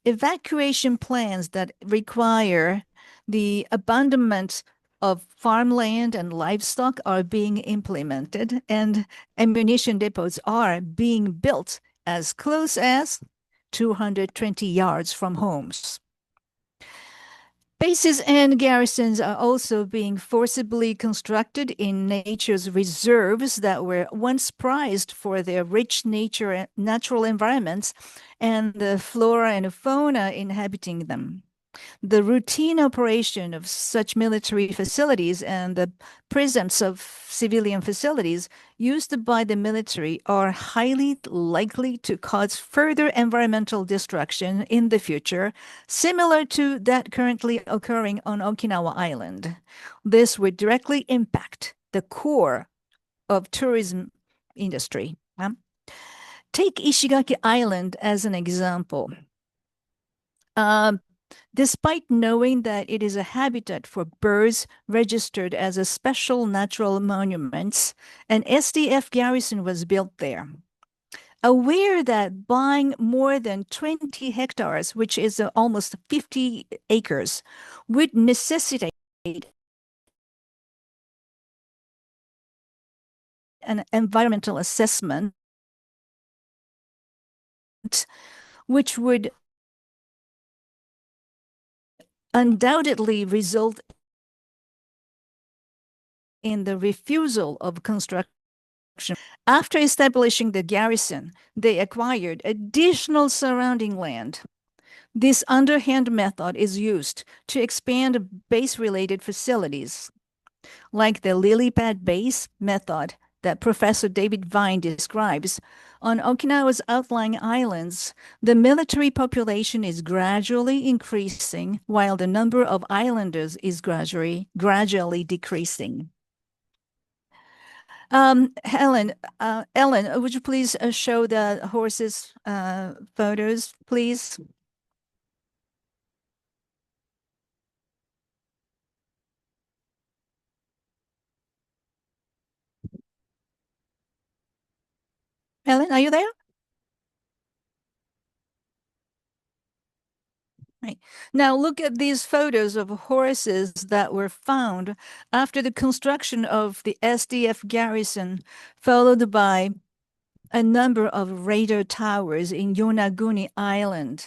evacuation plans that require the abandonment of farmland and livestock are being implemented, and ammunition depots are being built as close as 220 yards from homes. Bases and garrisons are also being forcibly constructed in nature's reserves that were once prized for their rich natural environments and the flora and fauna inhabiting them. The routine operation of such military facilities and the presence of civilian facilities used by the military are highly likely to cause further environmental destruction in the future, similar to that currently occurring on Okinawa Island. This would directly impact the core of tourism industry. Take Ishigaki Island as an example. Despite knowing that it is a habitat for birds registered as a special natural monument, an SDF garrison was built there. Aware that buying more than 20 hectares, which is almost 50 acres, would necessitate an environmental assessment, which would undoubtedly result in the refusal of construction. After establishing the garrison, they acquired additional surrounding land. This underhand method is used to expand base-related facilities, like the lily pad base method that Professor David Vine describes. On Okinawa's outlying islands, the military population is gradually increasing, while the number of islanders is gradually decreasing. Ellen, would you please show the horses photos, please? Ellen, are you there? Right. Now look at these photos of horses that were found after the construction of the SDF garrison, followed by a number of radar towers in Yonaguni Island.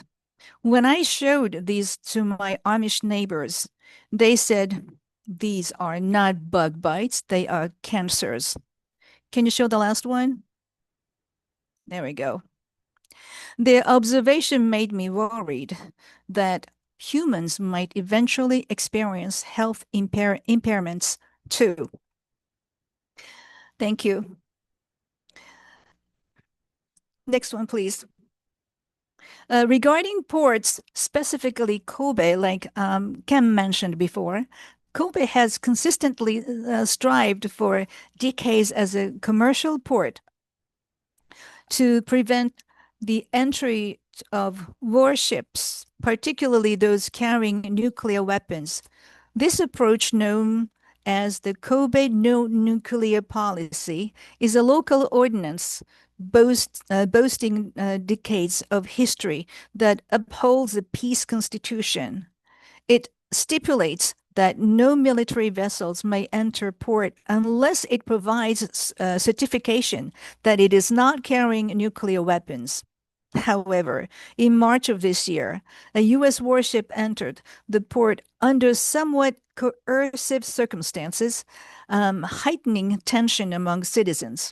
When I showed these to my Amish neighbors, they said, "These are not bug bites, they are cancers." Can you show the last one? There we go. Their observation made me worried that humans might eventually experience health impairments too. Thank you. Next one, please. Regarding ports, specifically Kobe, like Ken mentioned before, Kobe has consistently strived for decades as a commercial port to prevent the entry of warships, particularly those carrying nuclear weapons. This approach, known as the Kobe No Nuclear Policy, is a local ordinance boasting decades of history that upholds the peace constitution. It stipulates that no military vessels may enter port unless it provides certification that it is not carrying nuclear weapons. However, in March of this year, a U.S. warship entered the port under somewhat coercive circumstances, heightening tension among citizens.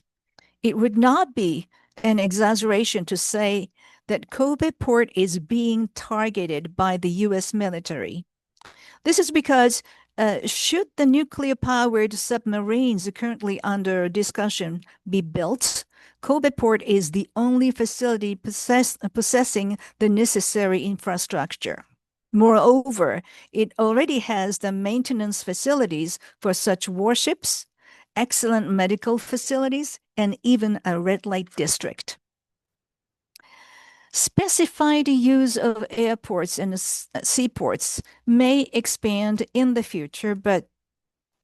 It would not be an exaggeration to say that Kobe Port is being targeted by the U.S. military. This is because should the nuclear-powered submarines currently under discussion be built, Kobe Port is the only facility possessing the necessary infrastructure. Moreover, it already has the maintenance facilities for such warships, excellent medical facilities, and even a red light district. Specified use of airports and seaports may expand in the future, but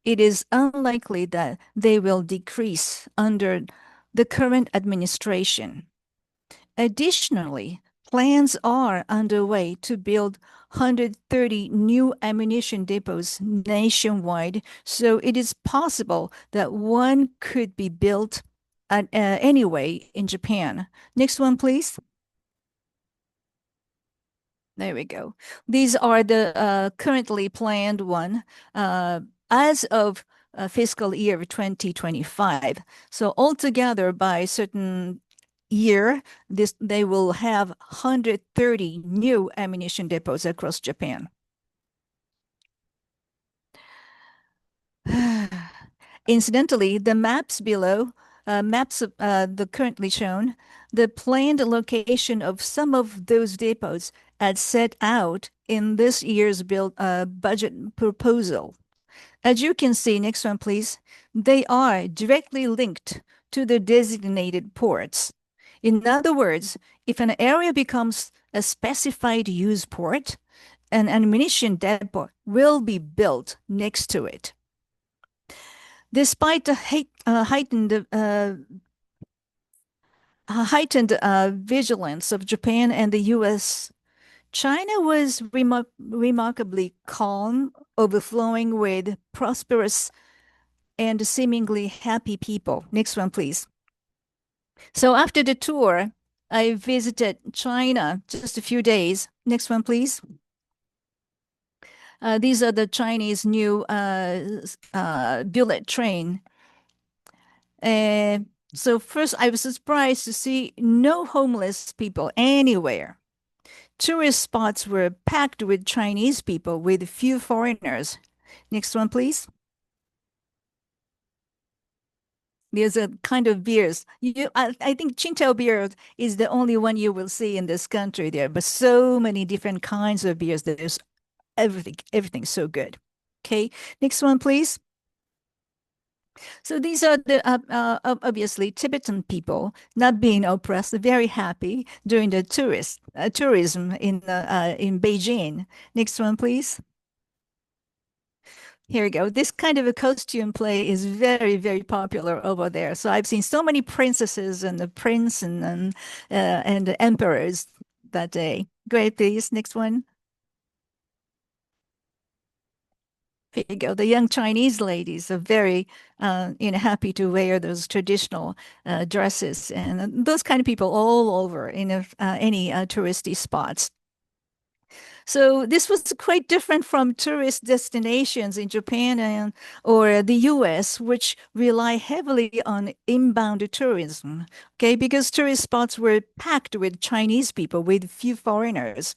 it is unlikely that they will decrease under the current administration. Additionally, plans are underway to build 130 new ammunition depots nationwide, so it is possible that one could be built anyway in Japan. Next one, please. There we go. These are the currently planned one as of fiscal year 2025. So altogether, by a certain year, they will have 130 new ammunition depots across Japan. Incidentally, the maps below, maps the currently shown, the planned location of some of those depots as set out in this year's budget proposal. As you can see, next one, please, they are directly linked to the designated ports. In other words, if an area becomes a specified use port, an ammunition depot will be built next to it. Despite the heightened vigilance of Japan and the U.S., China was remarkably calm, overflowing with prosperous and seemingly happy people. Next one, please. So after the tour, I visited China just a few days. Next one, please. These are the Chinese new bullet train. So first, I was surprised to see no homeless people anywhere. Tourist spots were packed with Chinese people with few foreigners. Next one, please. There's a kind of beers. I think Qingdao beer is the only one you will see in this country there, but so many different kinds of beers. There's everything's so good. Okay, next one, please. So these are the obviously Tibetan people not being oppressed, very happy during the tourism in Beijing. Next one, please. Here we go. This kind of a costume play is very, very popular over there. So I've seen so many princesses and the prince and the emperors that day. Great, please. Next one. Here you go. The young Chinese ladies are very, happy to wear those traditional dresses, and those kind of people all over in any touristy spots. So this was quite different from tourist destinations in Japan or the US, which rely heavily on inbound tourism. Okay, because tourist spots were packed with Chinese people, with few foreigners.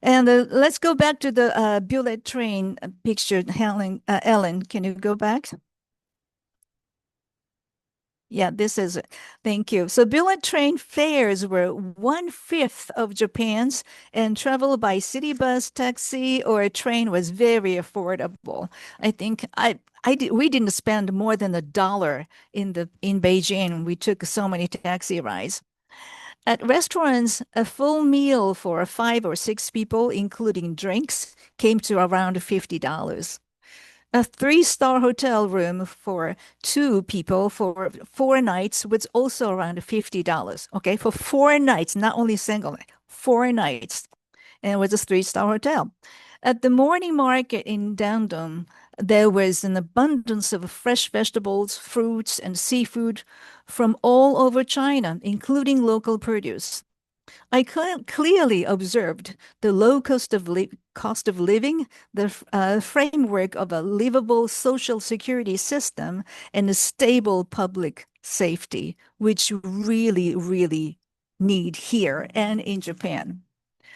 And let's go back to the bullet train picture, Ellen, can you go back? Yeah, this is it. Thank you. So bullet train fares were 1/5 of Japan's, and travel by city bus, taxi, or a train was very affordable. I think we didn't spend more than $1 in Beijing. We took so many taxi rides. At restaurants, a full meal for 5 or 6 people, including drinks, came to around $50. A 3-star hotel room for 2 people for 4 nights was also around $50. Okay, for 4 nights, not only single night, 4 nights. And it was a 3-star hotel. At the morning market in Dandong, there was an abundance of fresh vegetables, fruits, and seafood from all over China, including local produce. I clearly observed the low cost of living, the framework of a livable social security system, and a stable public safety, which really, really need here and in Japan.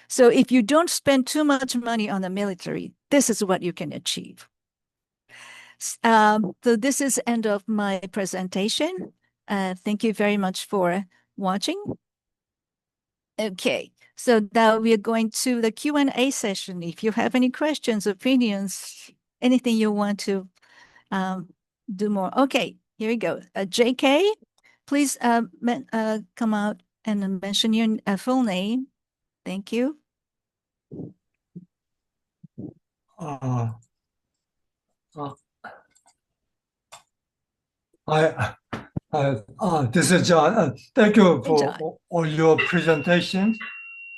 So if you don't spend too much money on the military, this is what you can achieve. So this is end of my presentation. Thank you very much for watching. Okay, so now we are going to the Q&A session. If you have any questions, opinions, anything you want to do more. Okay, here we go. JK, please come out and mention your full name. Thank you. This is John. Thank you Hey, for John. all your presentations,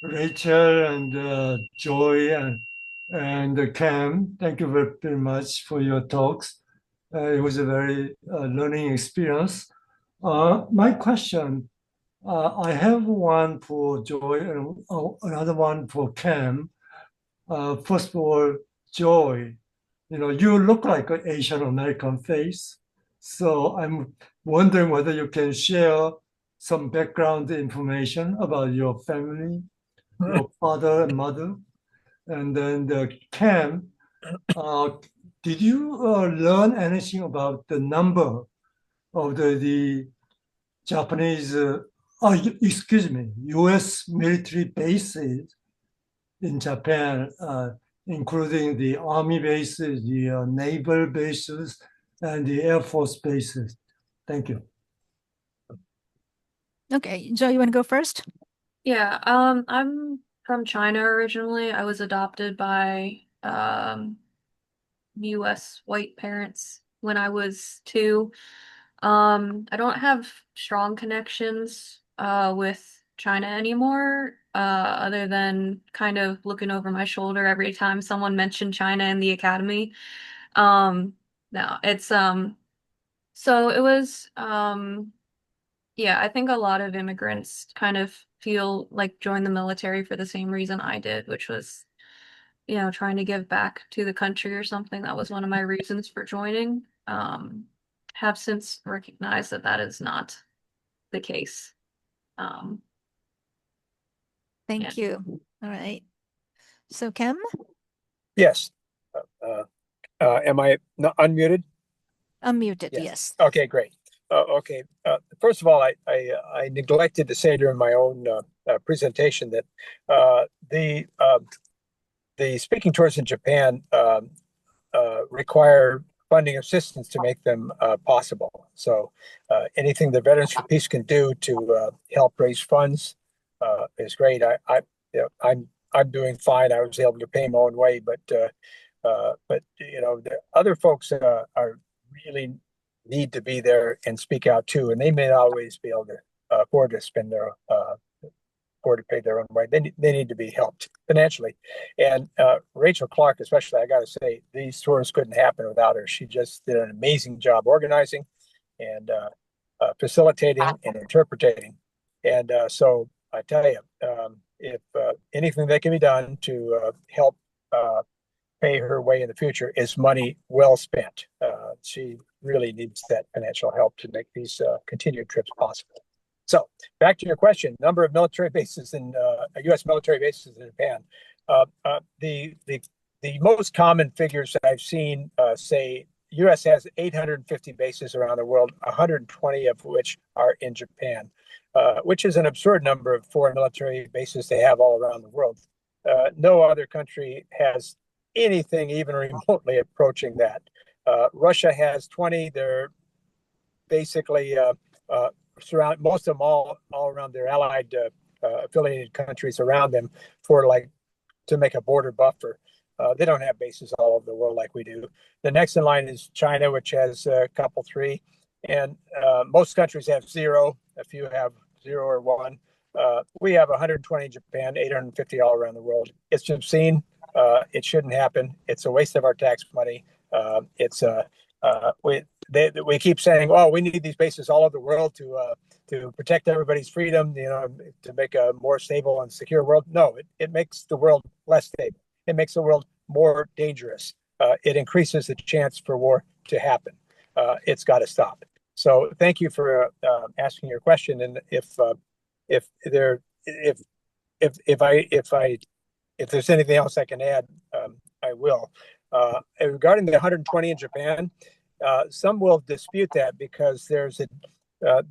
Rachel and Joy and Cam. Thank you very much for your talks. It was a very learning experience. My question I have one for Joy and another one for Cam. First of all, Joy, you look like an Asian American face. So I'm wondering whether you can share some background information about your family, your father and mother. And then the Cam, uh, did you learn anything about the number of the Japanese, excuse me, US military bases in Japan, including the army bases, the naval bases, and the air force bases? Thank you. Okay, Joe, you want to go first? Yeah, I'm from China originally. I was adopted by US white parents when I was 2. I don't have strong connections with China anymore, other than kind of looking over my shoulder every time someone mentioned China in the academy. No, it's so it was yeah, I think a lot of immigrants kind of feel like join the military for the same reason I did, which was, trying to give back to the country or something. That was one of my reasons for joining. Have since recognized that that is not the case. Um, Thank you. All right. So, Kim? Yes. Am I not unmuted? Unmuted, Yes. yes. Okay, great. Okay. First of all, I neglected to say during my own presentation that the speaking tours in Japan require funding assistance to make them possible. So anything the Veterans for Peace can do to help raise funds is great. I'm doing fine. I was able to pay my own way, but the other folks are really need to be there and speak out too, and they may not always be able to afford to spend their afford to pay their own way. They need to be helped financially. And Rachel Clark, especially, I got to say, these tours couldn't happen without her. She just did an amazing job organizing and facilitating and interpreting. And so I tell you, if anything that can be done to help pay her way in the future is money well spent. She really needs that financial help to make these continued trips possible. So back to your question, number of military bases in U.S. military bases in Japan. The most common figures that I've seen say U.S. has 850 bases around the world, 120 of which are in Japan, which is an absurd number of foreign military bases they have all around the world. No other country has anything even remotely approaching that. Russia has 20. They're basically surround most of them all around their allied affiliated countries around them for to make a border buffer. They don't have bases all over the world like we do. The next in line is China, which has a couple, 3, and most countries have 0. A few have 0 or 1. We have 120 in Japan, 850 all around the world. It's obscene. It shouldn't happen. It's a waste of our tax money. We keep saying, "Oh, we need these bases all over the world to protect everybody's freedom, to make a more stable and secure world." No, it makes the world less stable. It makes the world more dangerous. It increases the chance for war to happen. It's got to stop. So, thank you for asking your question. And if there's anything else I can add, I will. Regarding the 120 in Japan, some will dispute that because the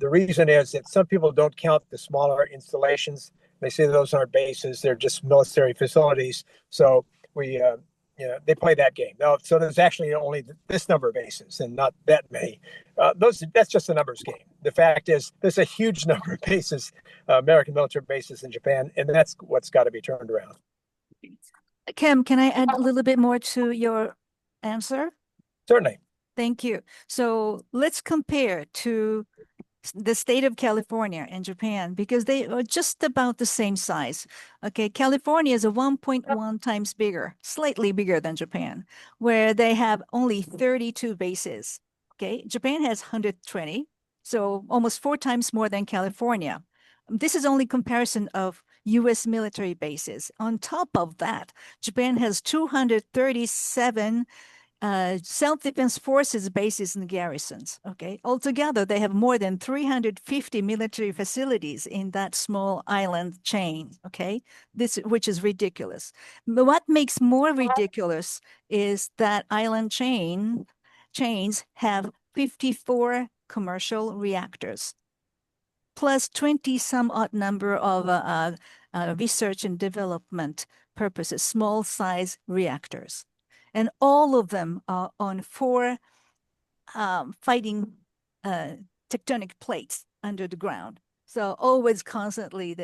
reason is that some people don't count the smaller installations. They say those aren't bases; they're just military facilities. So they play that game. Now, so there's actually only this number of bases and not that many. That's just a numbers game. The fact is, there's a huge number of bases, American military bases in Japan, and that's what's got to be turned around. Kim, can I add a little bit more to your answer? Certainly. Thank you. So let's compare to the state of California and Japan because they are just about the same size. Okay, California is a 1.1 times bigger, slightly bigger than Japan, where they have only 32 bases. Okay, Japan has 120, so almost 4 times more than California. This is only comparison of US military bases. On top of that, Japan has 237 self-defense forces bases and garrisons. Okay, altogether they have more than 350 military facilities in that small island chain. Okay, this which is ridiculous. But what makes more ridiculous is that island chains have 54 commercial reactors plus 20 some odd number of research and development purposes, small size reactors. And all of them are on four fighting tectonic plates under the ground. So always constantly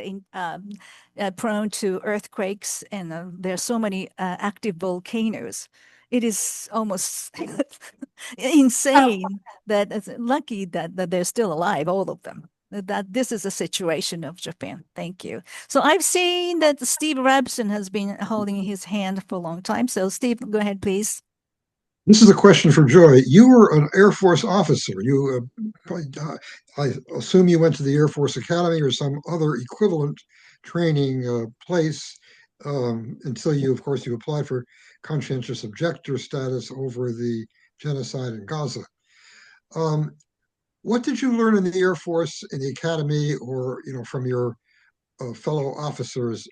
prone to earthquakes, and there are so many active volcanoes. It is almost insane that it's lucky that they're still alive, all of them. That this is a situation of Japan. Thank you. So I've seen that Steve Rabson has been holding his hand for a long time. So Steve, go ahead, please. This is a question for Joy. You were an Air Force officer. I assume you went to the Air Force Academy or some other equivalent training place until you, of course, you applied for conscientious objector status over the genocide in Gaza. What did you learn in the Air Force, in the Academy, or from your fellow officers?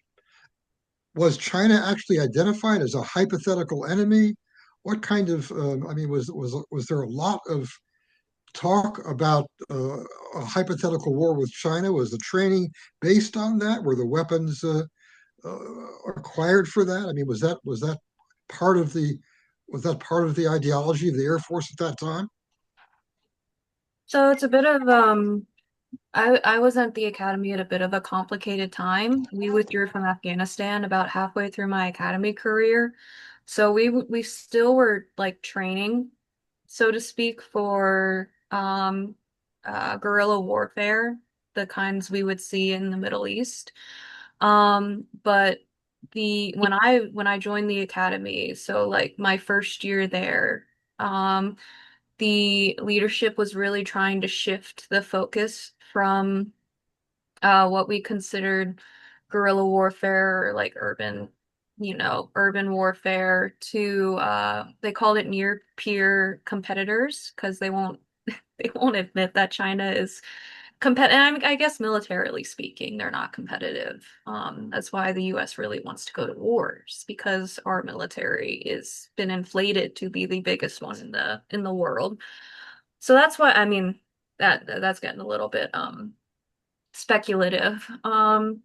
Was China actually identified as a hypothetical enemy? What kind of, was there a lot of talk about a hypothetical war with China? Was the training based on that? Were the weapons acquired for that? I mean, was that part of the ideology of the Air Force at that time? So it's a bit of I was at the academy at a bit of a complicated time. We withdrew from Afghanistan about halfway through my academy career. So we still were like training, so to speak, for guerrilla warfare, the kinds we would see in the Middle East. But the when I joined the academy, so like my first year there, the leadership was really trying to shift the focus from what we considered guerrilla warfare, or like urban warfare, to they called it near peer competitors because they won't admit that China is competitive. I guess militarily speaking, they're not competitive. That's why the US really wants to go to wars, because our military is been inflated to be the biggest one in the world. So that's why, I mean, that's getting a little bit speculative.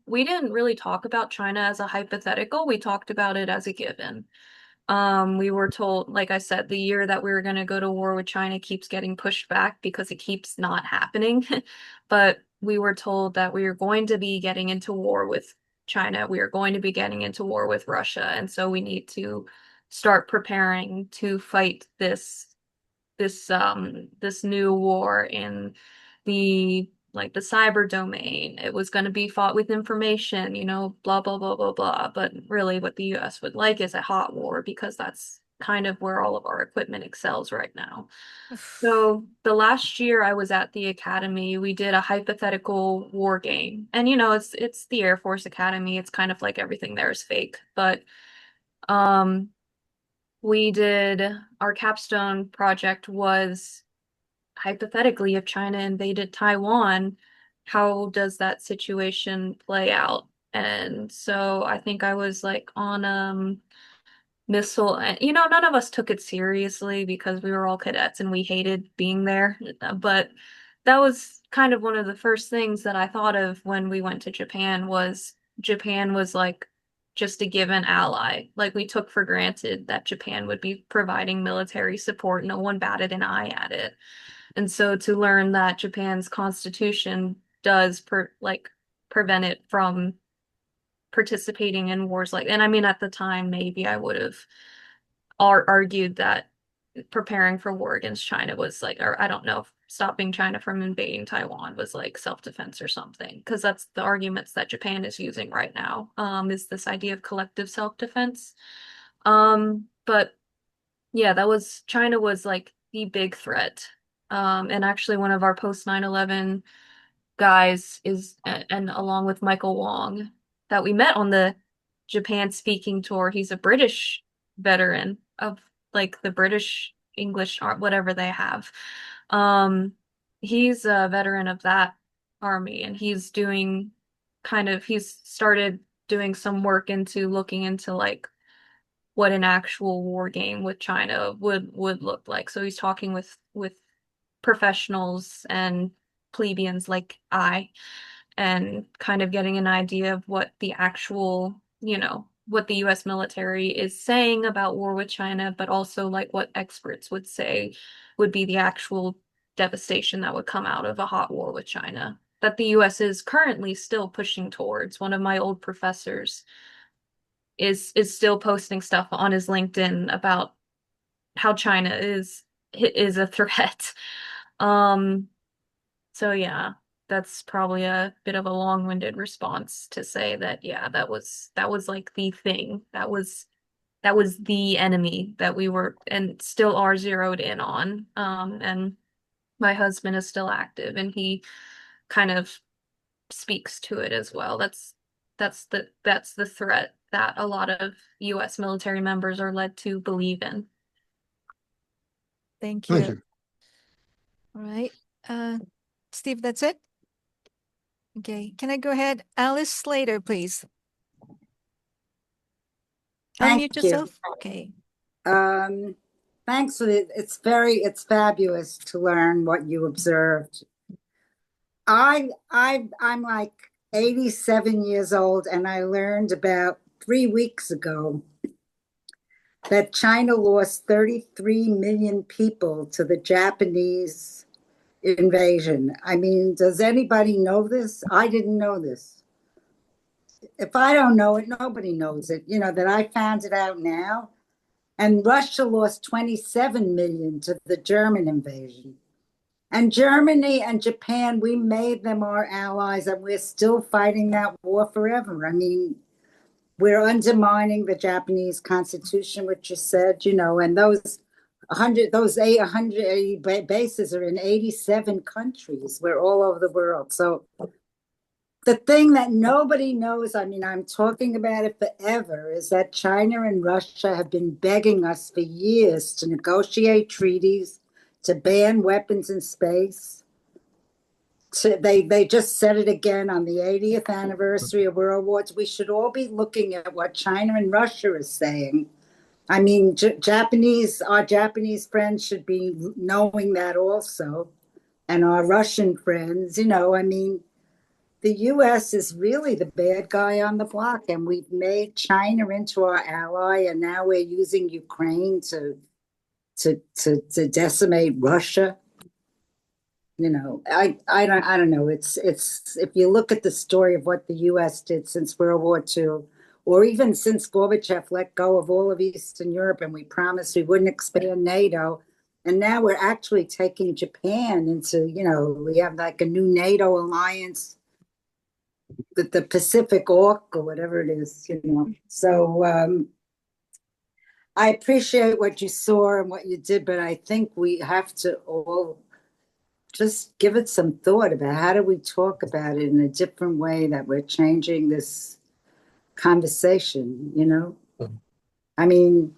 We didn't really talk about China as a hypothetical. We talked about it as a given. We were told, like I said, the year that we were going to go to war with China keeps getting pushed back because it keeps not happening. But we were told that we are going to be getting into war with China. We are going to be getting into war with Russia. And so we need to start preparing to fight this new war in the the cyber domain. It was going to be fought with information, blah blah blah blah blah. But really what the US would like is a hot war, because that's kind of where all of our equipment excels right now. So the last year I was at the academy, we did a hypothetical war game. And it's the Air Force Academy. It's kind of like everything there is fake. But we did our capstone project was, hypothetically, if China invaded Taiwan, how does that situation play out? And so I think I was like on missile, and none of us took it seriously because we were all cadets and we hated being there. But that was kind of one of the first things that I thought of when we went to Japan was like just a given ally. Like, we took for granted that Japan would be providing military support. No one batted an eye at it. And so to learn that Japan's constitution does prevent it from participating in wars and I mean, at the time, maybe I would have argued that preparing for war against China was or I don't know, if stopping China from invading Taiwan was like self-defense or something, because that's the arguments that Japan is using right now, is this idea of collective self-defense. But yeah, China was like the big threat. And actually one of our post 9/11 guys and along with Michael Wong that we met on the Japan speaking tour. He's a British veteran of like the British English art, whatever they have. He's a veteran of that army, and he's started doing some work into looking into like what an actual war game with China would look like. So he's talking with professionals and plebeians like I, and kind of getting an idea of what the actual, what the US military is saying about war with China, but also like what experts would say would be the actual devastation that would come out of a hot war with China that the US is currently still pushing towards. One of my old professors is still posting stuff on his LinkedIn about how China is a threat. So yeah, that's probably a bit of a long-winded response to say that yeah, that was like the thing. That was the enemy that we were and still are zeroed in on. And my husband is still active and he kind of speaks to it as well. That's the threat that a lot of US military members are led to believe in. Thank Thank you. you. All right. Steve, that's it? Okay. Can I go ahead? Alice Slater, please. Thank Unmute you. yourself. Okay. Thanks for it. It's fabulous to learn what you observed. I'm like 87 years old, and I learned about 3 weeks ago that China lost 33 million people to the Japanese invasion. I mean, does anybody know this? I didn't know this. If I don't know it, nobody knows it. That I found it out now. And Russia lost 27 million to the German invasion. And Germany and Japan, we made them our allies, and we're still fighting that war forever. I mean, we're undermining the Japanese constitution, which you said, and those 880 bases are in 87 countries. We're all over the world. So the thing that nobody knows, I mean, I'm talking about it forever, is that China and Russia have been begging us for years to negotiate treaties, to ban weapons in space. They just said it again on the 80th anniversary of World War II. We should all be looking at what China and Russia is saying. I mean, our Japanese friends should be knowing that also, and our Russian friends, I mean, the US is really the bad guy on the block, and we've made China into our ally, and now we're using Ukraine to decimate Russia. I don't know. It's if you look at the story of what the US did since World War II, or even since Gorbachev let go of all of Eastern Europe and we promised we wouldn't expand NATO, and now we're actually taking Japan into, we have like a new NATO alliance, the Pacific Orc or whatever it is, So I appreciate what you saw and what you did, but I think we have to all just give it some thought about how do we talk about it in a different way that we're changing this conversation, I mean,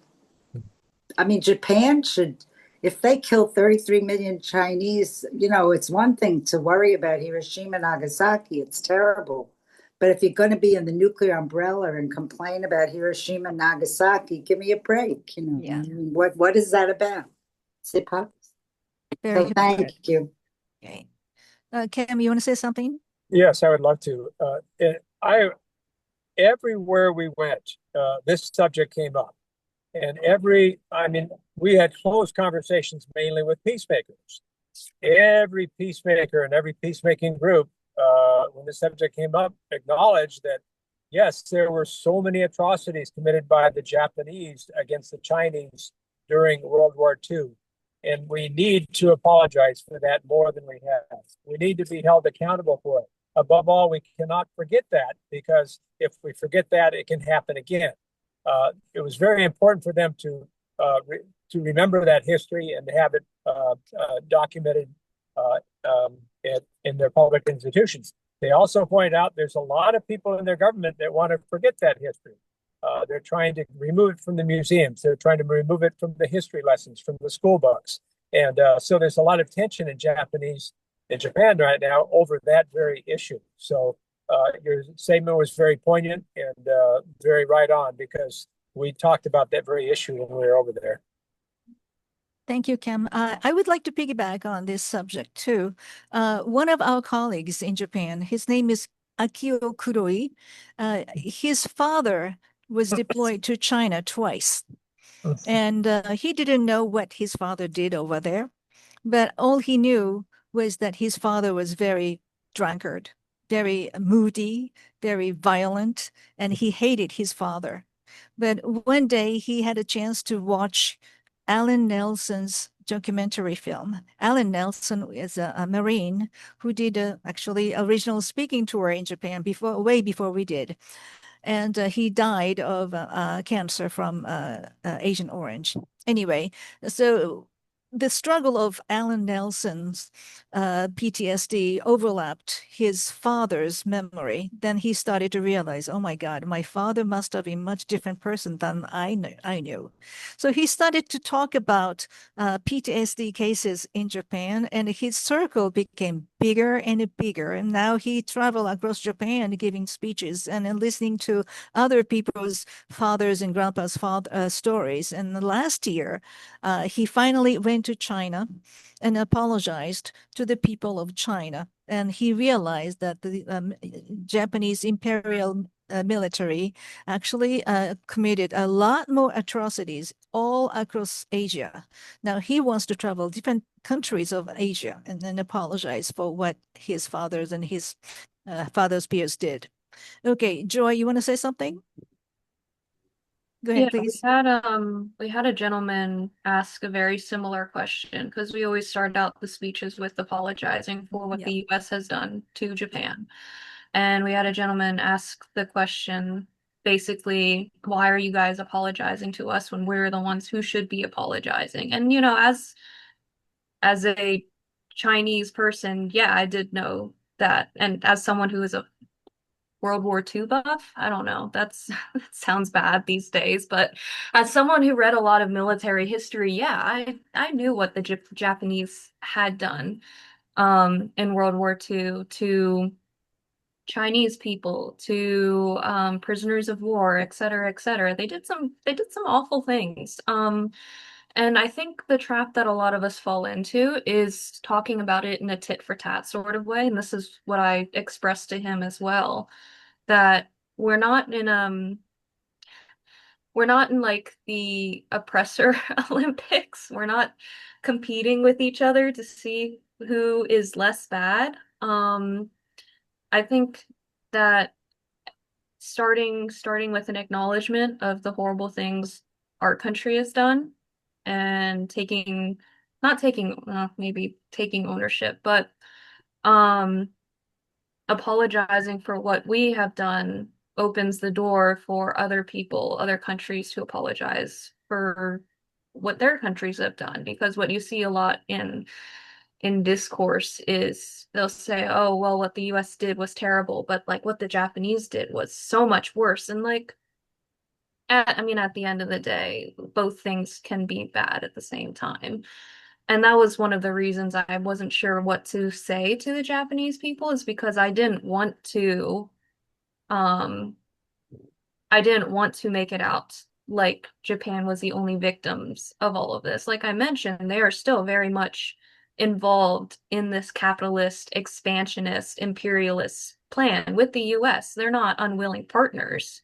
Japan should, if they kill 33 million Chinese, it's one thing to worry about Hiroshima, Nagasaki. It's terrible. But if you're going to be in the nuclear umbrella and complain about Hiroshima, Nagasaki, give me a break. Yeah. I mean, what is that about? It's hypocrisy. Very So thank you. Okay. Cam, you want to say something? Yes, I would love to. Everywhere we went, this subject came up. And we had close conversations mainly with peacemakers. Every peacemaker and every peacemaking group, when the subject came up, acknowledged that, yes, there were so many atrocities committed by the Japanese against the Chinese during World War II. And we need to apologize for that more than we have. We need to be held accountable for it. Above all, we cannot forget that, because if we forget that, it can happen again. It was very important for them to remember that history and to have it documented in their public institutions. They also point out there's a lot of people in their government that want to forget that history. They're trying to remove it from the museums. They're trying to remove it from the history lessons, from the school books. And so there's a lot of tension in Japan right now over that very issue. So your statement was very poignant and very right on, because we talked about that very issue when we were over there. Thank you, Cam. I would like to piggyback on this subject too. One of our colleagues in Japan, his name is Akio Kuroi. His father was deployed to China twice, and he didn't know what his father did over there, but all he knew was that his father was very drunkard, very moody, very violent, and he hated his father. But one day he had a chance to watch Alan Nelson's documentary film. Alan Nelson is a Marine who did actually a regional speaking tour in Japan way before we did. And he died of cancer from Agent Orange. Anyway, so the struggle of Alan Nelson's PTSD overlapped his father's memory. Then he started to realize, oh my God, my father must have been a much different person than I knew. So he started to talk about PTSD cases in Japan, and his circle became bigger and bigger. And now he traveled across Japan giving speeches and listening to other people's fathers and grandpas' stories. And last year, he finally went to China and apologized to the people of China. And he realized that the Japanese imperial military actually committed a lot more atrocities all across Asia. Now he wants to travel different countries of Asia and then apologize for what his fathers and his father's peers did. Okay, Joy, you want to say something? Go ahead, Yeah, please. we had a gentleman ask a very similar question, because we always start out the speeches with apologizing for what the US has done to Japan. And we had a gentleman ask the question, basically, why are you guys apologizing to us when we're the ones who should be apologizing? And as a Chinese person, yeah, I did know that. And as someone who is a World War II buff. I don't know. That sounds bad these days, but as someone who read a lot of military history, yeah, I knew what the Japanese had done in World War II to Chinese people, to prisoners of war, et cetera, et cetera. They did some awful things. And I think the trap that a lot of us fall into is talking about it in a tit for tat sort of way. And this is what I expressed to him as well, that we're not in like the oppressor Olympics. We're not competing with each other to see who is less bad. I think that starting with an acknowledgement of the horrible things our country has done, and maybe taking ownership, but um apologizing for what we have done opens the door for other people, other countries to apologize for what their countries have done. Because what you see a lot in discourse is they'll say, oh, well, what the US did was terrible, but like what the Japanese did was so much worse. And like, at the end of the day, both things can be bad at the same time. And that was one of the reasons I wasn't sure what to say to the Japanese people, is because um, I didn't want to make it out like Japan was the only victims of all of this. Like I mentioned, they are still very much involved in this capitalist, expansionist, imperialist plan with the US. They're not unwilling partners.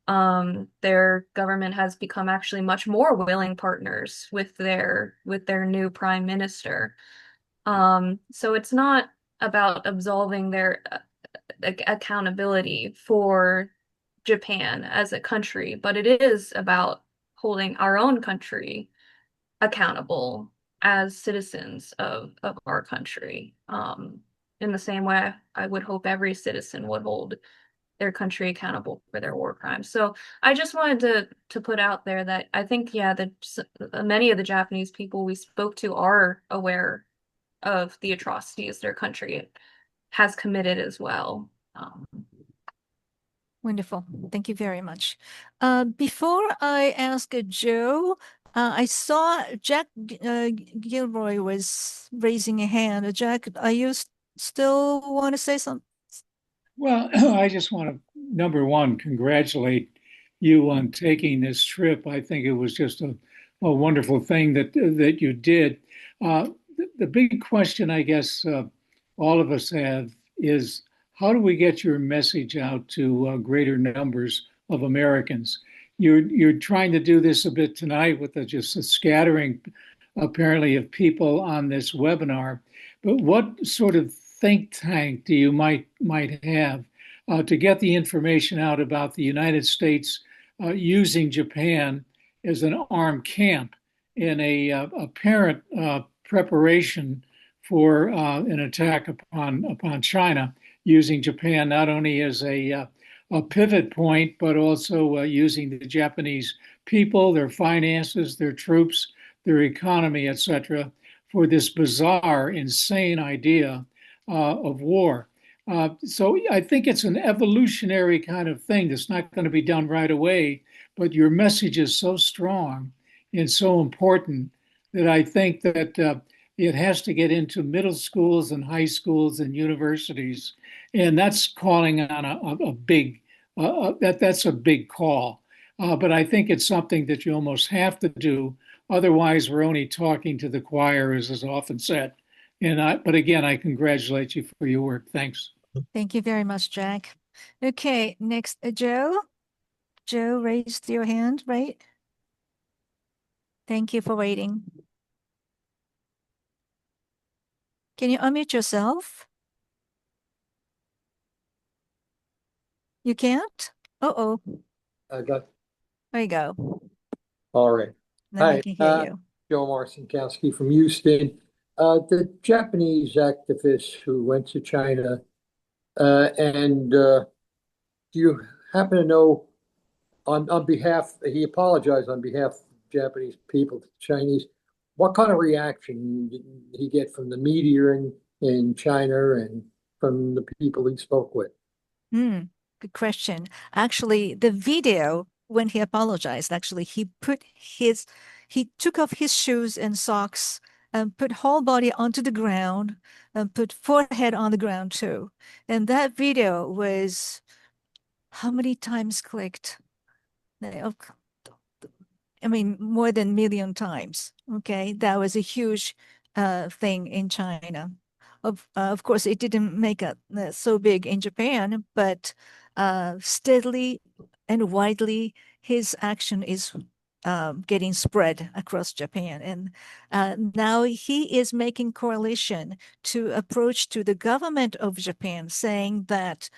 Their government has become actually much more willing partners with their new prime minister. So it's not about absolving their accountability for Japan as a country, but it is about holding our own country accountable as citizens of our country. In the same way, I would hope every citizen would hold their country accountable for their war crimes. So I just wanted to put out there that I think, yeah, that many of the Japanese people we spoke to are aware of the atrocities their country has committed as well. Wonderful. Thank you very much. Before I ask Joe, I saw Jack Gilroy was raising a hand. Jack, are you still want to say something? Well, I just want to, number one, congratulate you on taking this trip. I think it was just a wonderful thing that you did. The big question, I guess, all of us have is how do we get your message out to greater numbers of Americans? You're trying to do this a bit tonight with just a scattering, apparently, of people on this webinar. But what sort of think tank do you might have to get the information out about the United States using Japan as an armed camp in a apparent preparation for an attack upon China, using Japan not only as a pivot point, but also using the Japanese people, their finances, their troops, their economy, etc., for this bizarre, insane idea of war. So I think it's an evolutionary kind of thing that's not going to be done right away, but your message is so strong and so important that I think that it has to get into middle schools and high schools and universities, and that's calling on a big that's a big call. But I think it's something that you almost have to do. Otherwise, we're only talking to the choir, as is often said. But again, I congratulate you for your work. Thanks. Thank you very much, Jack. Okay, next, Joe. Joe raised your hand, right? Thank you for waiting. Can you unmute yourself? You can't? Uh-oh. I got. There you go. All right. Now I Hi, can hear you. Joe Marcinkowski from Houston. The Japanese activists who went to China, and do you happen to know on behalf, he apologized on behalf of Japanese people to the Chinese, what kind of reaction did he get from the media in China and from the people he spoke with? Good question. Actually, the video, when he apologized, actually, he took off his shoes and socks and put whole body onto the ground and put forehead on the ground too. And that video was how many times clicked? I mean, more than a million times. Okay, that was a huge thing in China. Of course, it didn't make it so big in Japan, but steadily and widely, his action is getting spread across Japan. And now he is making coalition to approach to the government of Japan, saying that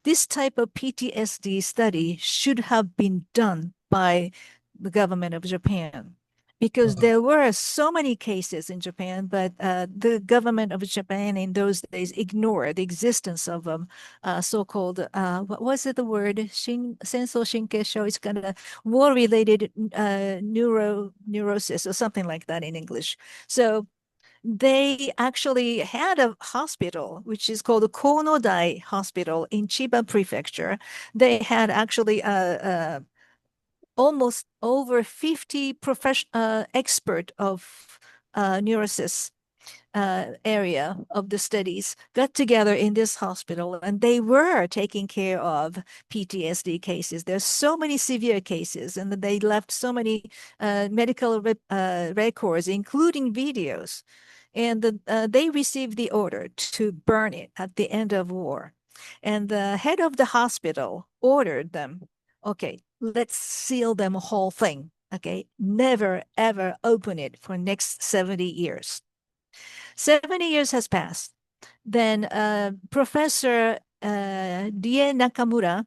this type of PTSD study should have been done by the government of Japan, because there were so many cases in Japan, but the government of Japan in those days ignored the existence of so-called, what was it, the word? Sensou Shinkesho. It's kind of war-related neurosis or something like that in English. So they actually had a hospital, which is called the Konodai Hospital in Chiba Prefecture. They had actually almost over 50 expert of neurosis area of the studies got together in this hospital, and they were taking care of PTSD cases. There's so many severe cases, and they left so many medical records, including videos. And they received the order to burn it at the end of war. And the head of the hospital ordered them, okay, let's seal them whole thing. Okay, never ever open it for next 70 years. 70 years has passed. Then Professor Die Nakamura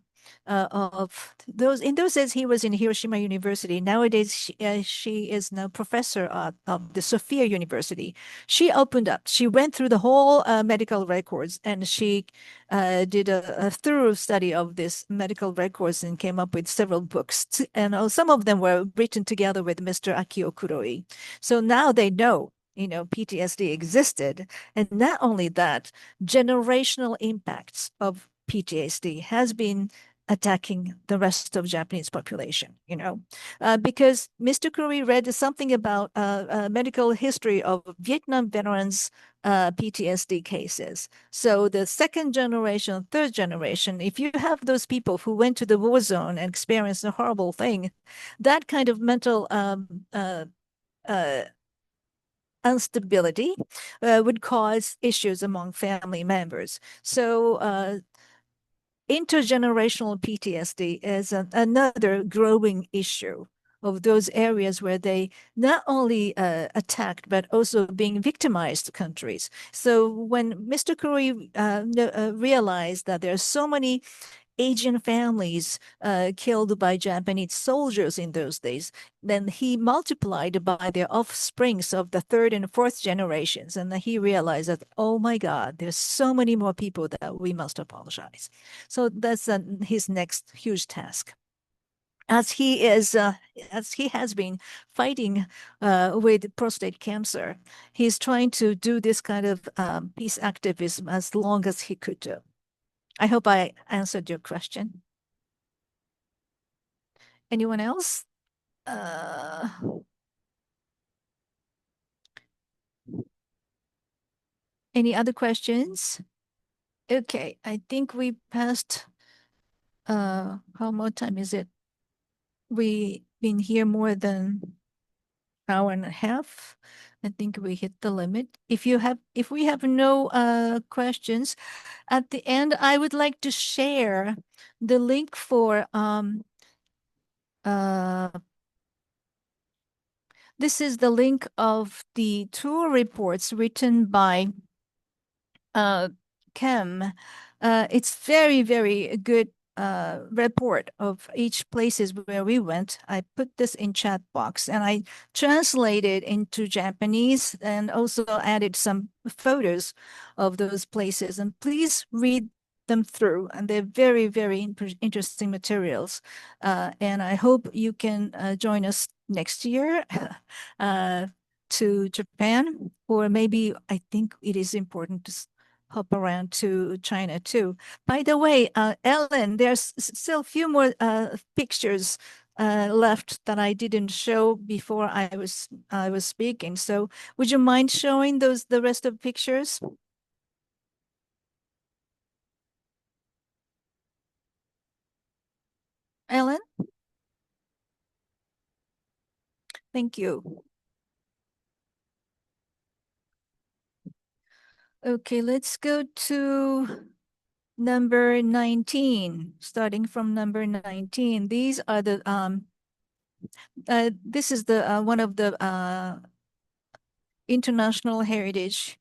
in those days he was in Hiroshima University. Nowadays she is now professor of the Sophia University. She opened up. She went through the whole medical records, and she did a thorough study of this medical records and came up with several books. And some of them were written together with Mr. Akio Kuroi. So now they know PTSD existed. And not only that, generational impacts of PTSD has been attacking the rest of Japanese population, because Mr. Curry read something about medical history of Vietnam veterans PTSD cases. So the second generation, third generation, if you have those people who went to the war zone and experienced a horrible thing, that kind of mental instability would cause issues among family members. So intergenerational PTSD is another growing issue of those areas where they not only attacked but also being victimized countries. So when Mr. Curry realized that there are so many Asian families killed by Japanese soldiers in those days, then he multiplied by their offsprings of the third and fourth generations. And then he realized that, oh my God, there's so many more people that we must apologize. So that's his next huge task. As he has been fighting with prostate cancer, he's trying to do this kind of peace activism as long as he could do. I hope I answered your question. Anyone else? Any other questions? Okay, I think we passed, how much time is it? We've been here more than hour and a half. I think we hit the limit. If we have no questions, at the end, I would like to share the link for this is the link of the tour reports written by Kim. It's very, very good report of each places where we went. I put this in chat box and I translated into Japanese and also added some photos of those places. And please read them through, and they're very, very interesting materials. And I hope you can join us next year to Japan, or maybe I think it is important to hop around to China too. By the way, Ellen, there's still a few more pictures left that I didn't show before I was speaking. So would you mind showing the rest of pictures? Ellen? Thank you. Okay, let's go to number 19, starting from number 19. These are the this is the one of the international heritage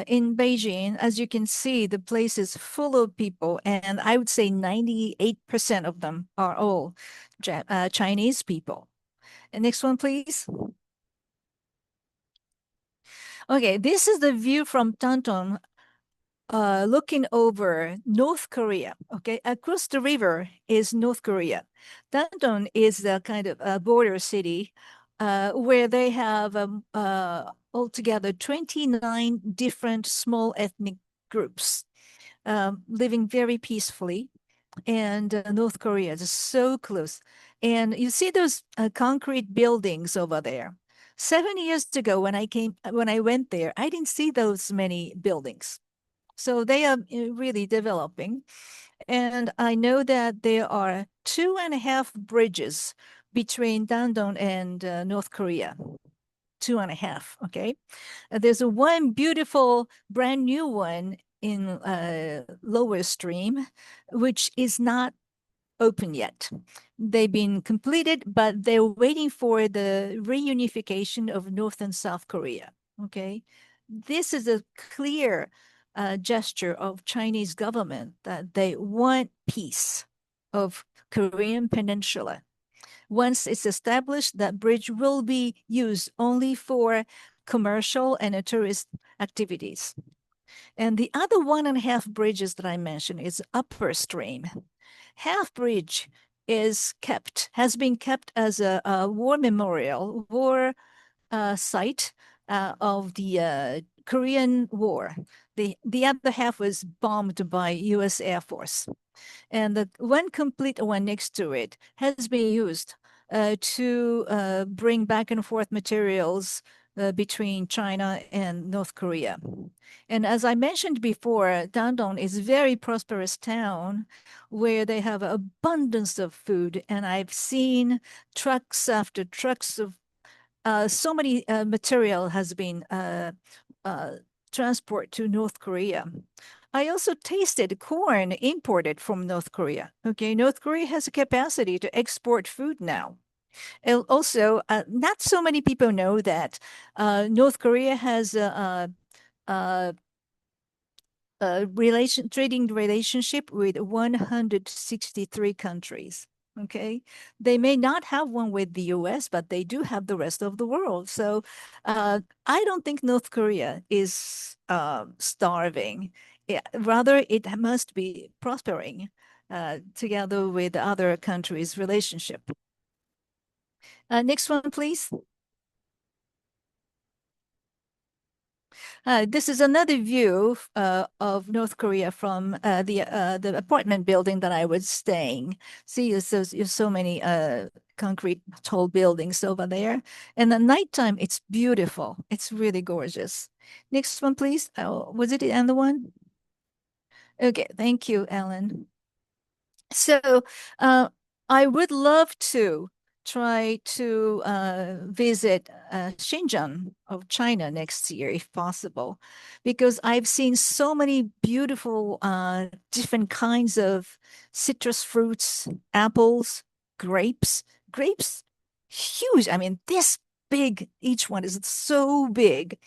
in Beijing. As you can see, the place is full of people, and I would say 98% of them are all Chinese people. And next one, please. Okay, this is the view from Tanton, looking over North Korea. Okay, across the river is North Korea. Tanton is a kind of a border city where they have altogether 29 different small ethnic groups living very peacefully. And North Korea is so close. And you see those concrete buildings over there. 7 years ago, when I went there, I didn't see those many buildings. So they are really developing. And I know that there are 2.5 bridges between Dandong and North Korea. 2.5, okay? There's one beautiful brand new one in lower stream, which is not open yet. They've been completed, but they're waiting for the reunification of North and South Korea, okay? This is a clear gesture of Chinese government that they want peace of Korean Peninsula. Once it's established, that bridge will be used only for commercial and tourist activities. And the other 1.5 bridges that I mentioned is upper stream. Half bridge has been kept as a war memorial, war site of the Korean War. The other half was bombed by U.S. Air Force. And the one complete one next to it has been used to bring back and forth materials between China and North Korea. And as I mentioned before, Dandong is a very prosperous town where they have abundance of food. And I've seen trucks after trucks of so many material has been transport to North Korea. I also tasted corn imported from North Korea. Okay, North Korea has a capacity to export food now. And also, not so many people know that North Korea has a trading relationship with 163 countries. Okay, they may not have one with the US, but they do have the rest of the world. So I don't think North Korea is starving. Rather, it must be prospering together with other countries' relationship. Next one, please. This is another view of North Korea from the apartment building that I was staying. See, there's so many concrete tall buildings over there. And at nighttime, it's beautiful. It's really gorgeous. Next one, please. Was it the other one? Okay, thank you, Ellen. So I would love to try to visit Xinjiang of China next year, if possible, because I've seen so many beautiful different kinds of citrus fruits, apples, grapes. Grapes, huge. I mean, this big, each one is so big,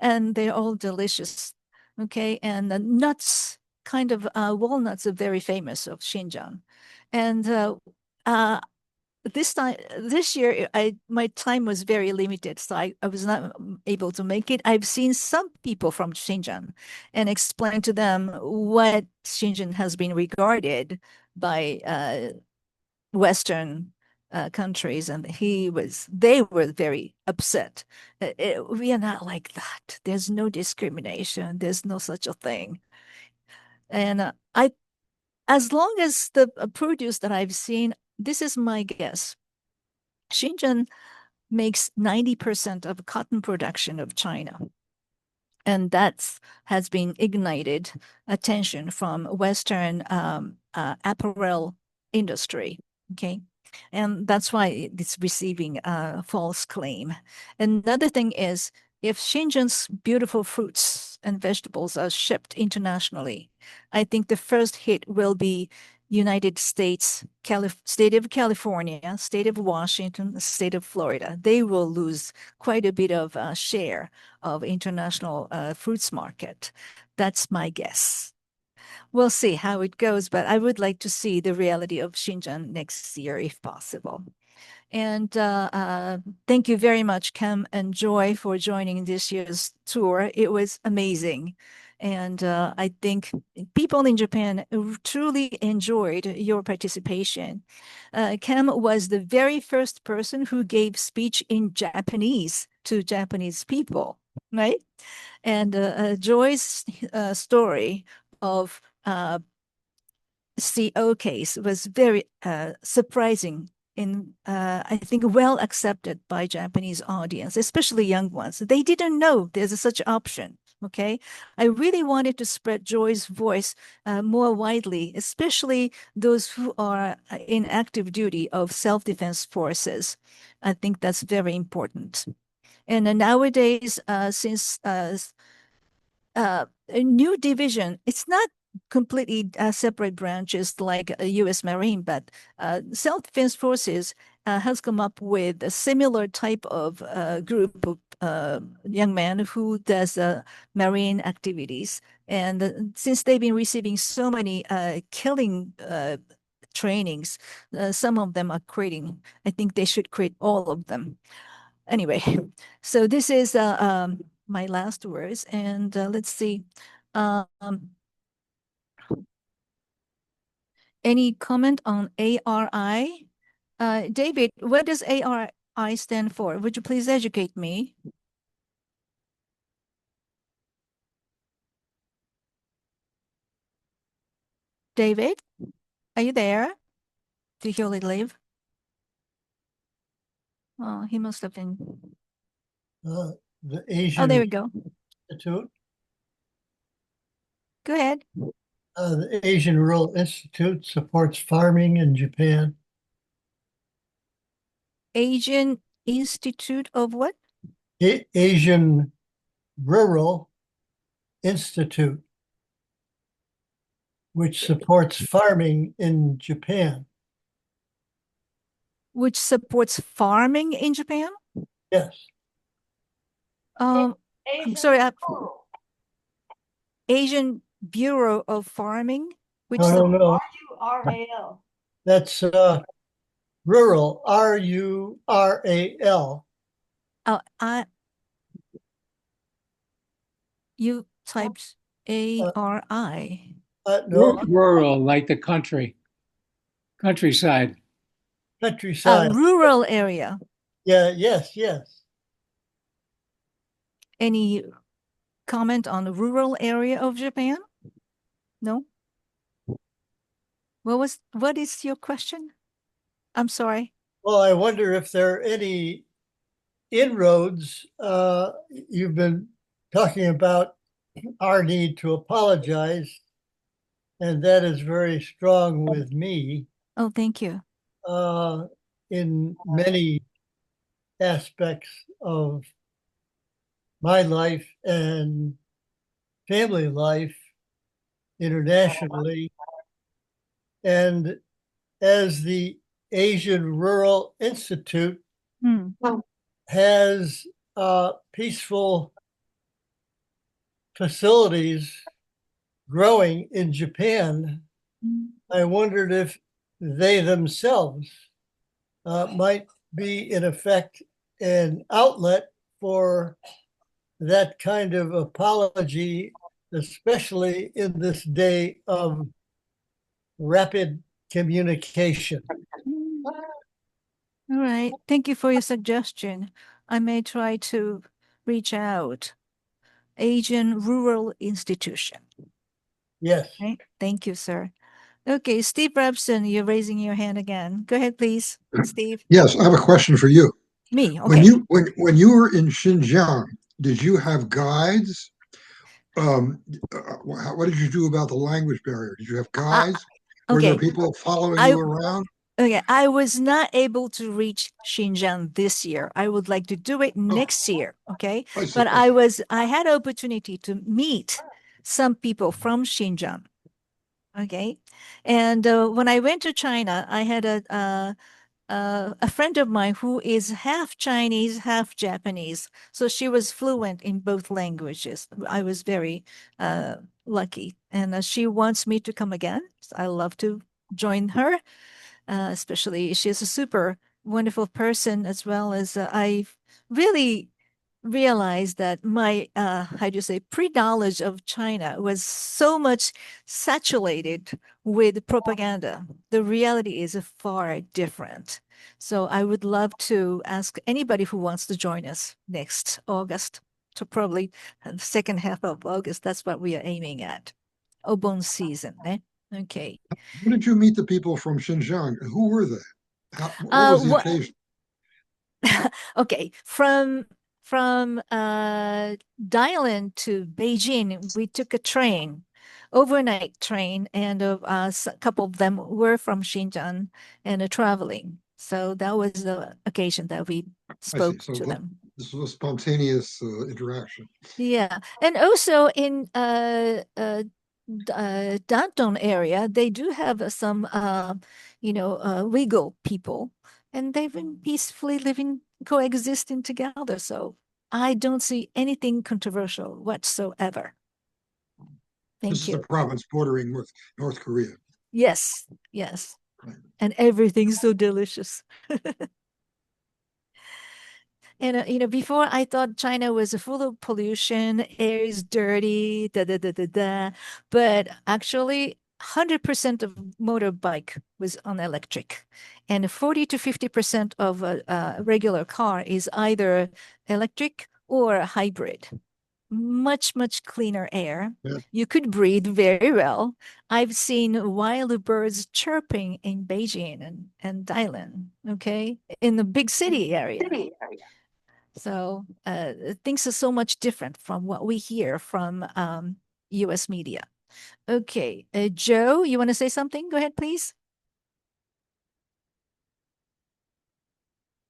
and they're all delicious. Okay, and the nuts, kind of walnuts are very famous of Xinjiang. And this year, my time was very limited, so I was not able to make it. I've seen some people from Xinjiang and explained to them what Xinjiang has been regarded by Western countries, and they were very upset. We are not like that. There's no discrimination. There's no such a thing. And as long as the produce that I've seen, this is my guess. Xinjiang makes 90% of cotton production of China. And that has been ignited attention from Western apparel industry. Okay. And that's why it's receiving a false claim. Another thing is, if Xinjiang's beautiful fruits and vegetables are shipped internationally, I think the first hit will be United States, state of California, state of Washington, state of Florida. They will lose quite a bit of share of international fruits market. That's my guess. We'll see how it goes, but I would like to see the reality of Xinjiang next year if possible. And thank you very much, Cam and Joy, for joining this year's tour. It was amazing. And I think people in Japan truly enjoyed your participation. Cam was the very first person who gave speech in Japanese to Japanese people, right? And Joy's story of CO case was very surprising and I think well accepted by Japanese audience, especially young ones. They didn't know there's such option. Okay, I really wanted to spread Joy's voice more widely, especially those who are in active duty of self-defense forces. I think that's very important. And nowadays, since a new division, it's not completely separate branches like U.S. Marine, but Self-Defense Forces has come up with a similar type of group of young men who does marine activities. And since they've been receiving so many killing trainings, some of them are quitting. I think they should quit all of them. Anyway, so this is my last words, and let's see. Any comment on ARI? David, what does ARI stand for? Would you please educate me? David, are you there? Did he leave? Oh, he must have been. The Oh, Asian there we go. Institute. Go ahead. The Asian Rural Institute supports farming in Japan. Asian Institute of what? Asian Rural Institute, which supports farming in Japan. Which supports farming in Japan? Yes. I'm sorry, Asian Bureau of Farming, which No. RURAL. That's rural, RURAL. You typed ARI. No, Rural, like the countryside. countryside. Rural area. Yeah, yes. Any comment on the rural area of Japan? No? What is your question? I'm sorry. Well, I wonder if there are any inroads. You've been talking about our need to apologize, and that is very strong with me. Oh, thank you. In many aspects of my life and family life internationally. And as the Asian Rural Institute has peaceful facilities growing in Japan, I wondered if they themselves might be, in effect, an outlet for that kind of apology, especially in this day of rapid communication. All right. Thank you for your suggestion. I may try to reach out. Asian Rural Institution. Yes. Right. Thank you, sir. Okay, Steve Robson, you're raising your hand again. Go ahead, please, Steve. Yes, I have a question for you. Me, When okay. you were in Xinjiang, did you have guides? What did you do about the language barrier? Did you have guides? Were there Okay. people following you around? Okay, I was not able to reach Xinjiang this year. I would like to do it next year, okay? I see. But I had opportunity to meet some people from Xinjiang, okay? And when I went to China, I had a friend of mine who is half Chinese, half Japanese. So she was fluent in both languages. I was very lucky. And she wants me to come again. So I love to join her, especially she's a super wonderful person, as well as I really realized that my how do you say pre-knowledge of China was so much saturated with propaganda. The reality is far different. So I would love to ask anybody who wants to join us next August, to probably the second half of August. That's what we are aiming at. Obon season, eh? Okay. When did you meet the people from Xinjiang? Who were they? What was the occasion? Okay, from Dalian to Beijing, we took a train, overnight train, and a couple of them were from Xinjiang and traveling. So that was the occasion that we spoke to them. This was a spontaneous interaction. Yeah, and also in Danton area, they do have some Uyghur people, and they've been peacefully living, coexisting together. So I don't see anything controversial whatsoever. This is a province bordering with North Korea. Yes. And everything's so delicious. And before I thought China was full of pollution, air is dirty, but actually 100% of motorbike was on electric, and 40 to 50% of a regular car is either electric or hybrid. much, much cleaner air. Yeah. You could breathe very well. I've seen wild birds chirping in Beijing and Thailand, okay, in the big city area. So things are so much different from what we hear from US media. Okay, Joe, you want to say something? Go ahead, please.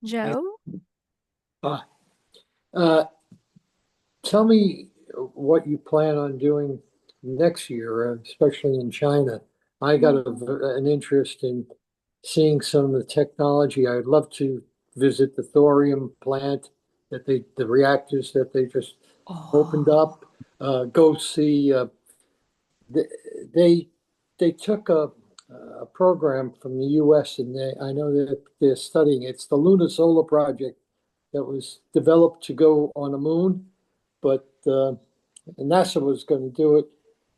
Joe? Uh, uh, Tell me what you plan on doing next year, especially in China. I got an interest in seeing some of the technology. I'd love to visit the thorium plant the reactors that they just opened Oh, up. Go see. They they took a program from the U.S. and I know that they're studying. It's the Lunar Solar Project that was developed to go on the moon, but NASA was going to do it,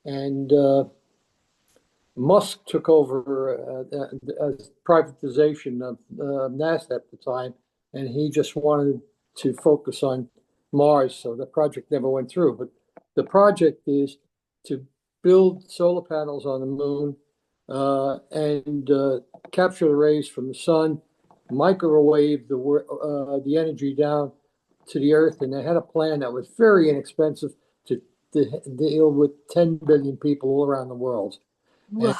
and Musk took over as privatization of NASA at the time, and he just wanted to focus on Mars, so the project never went through. But the project is to build solar panels on the moon and capture the rays from the sun, microwave the energy down to the Earth, and they had a plan that was very inexpensive to deal with 10 billion people all around the world. And wow.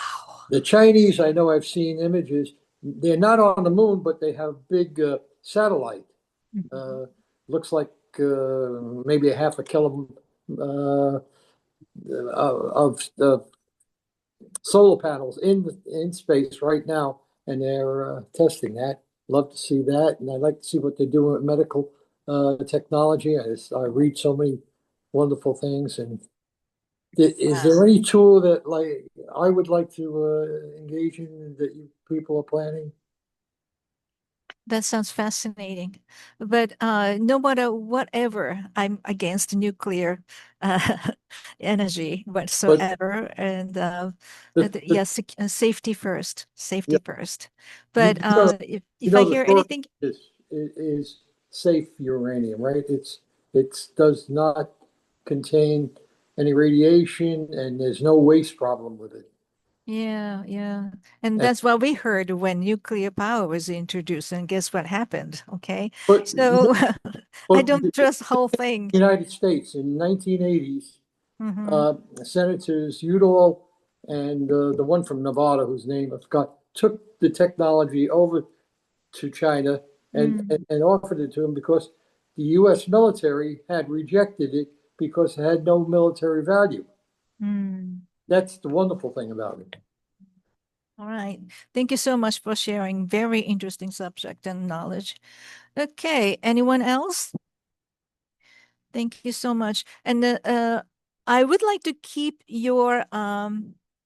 the Chinese, I know I've seen images. They're not on the moon, but they have big satellite. Looks like maybe a half a kilo of solar panels in space right now, and they're testing that. Love to see that, and I'd like to see what they're doing with medical technology. I read so many wonderful things, and is there any tool that I would like to engage in that you people are planning? That sounds fascinating. But no matter whatever, I'm against nuclear energy But whatsoever. And the yes, safety first, yeah, safety first. But you if I know the hear thorium anything, is safe uranium, right? It does not contain any radiation, and there's no waste problem with it. yeah, yeah. And And, that's what we heard when nuclear power was introduced. And guess what happened? Okay. but So I but don't the trust the whole thing. United States in 1980s, Hmm. Senators Udall and the one from Nevada, whose name I forgot, took the technology over to China Mm, and offered it to him because the U.S. military had rejected it because it had no military value. mm. That's the wonderful thing about it. All right. Thank you so much for sharing. Very interesting subject and knowledge. Okay. Anyone else? Thank you so much. And I would like to keep your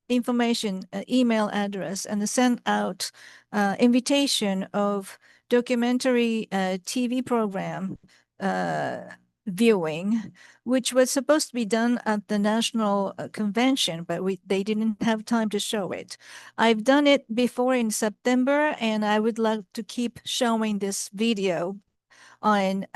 information, email address, and send out invitation of documentary TV program uh, viewing, which was supposed to be done at the national convention, but they didn't have time to show it. I've done it before in September, and I would like to keep showing this video on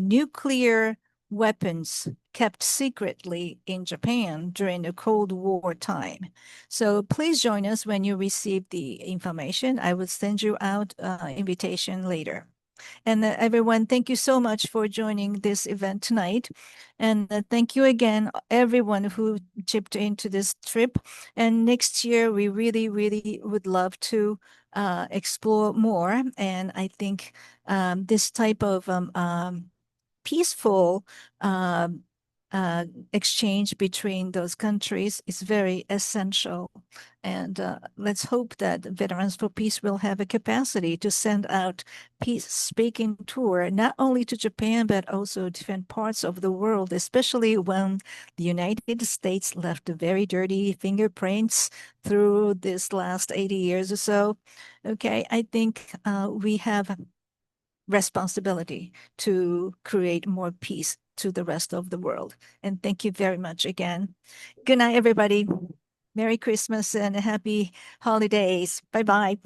nuclear weapons kept secretly in Japan during the Cold War time. So please join us when you receive the information. I will send you out invitation later. And everyone, thank you so much for joining this event tonight. And thank you again, everyone who chipped into this trip. And next year, we really, really would love to explore more. And I think this type of peaceful um, uh, exchange between those countries is very essential. And let's hope that Veterans for Peace will have a capacity to send out peace speaking tour, not only to Japan, but also different parts of the world, especially when the United States left very dirty fingerprints through this last 80 years or so. Okay, I think we have responsibility to create more peace to the rest of the world. And thank you very much again. Good night, everybody. Merry Christmas and happy holidays. Bye bye.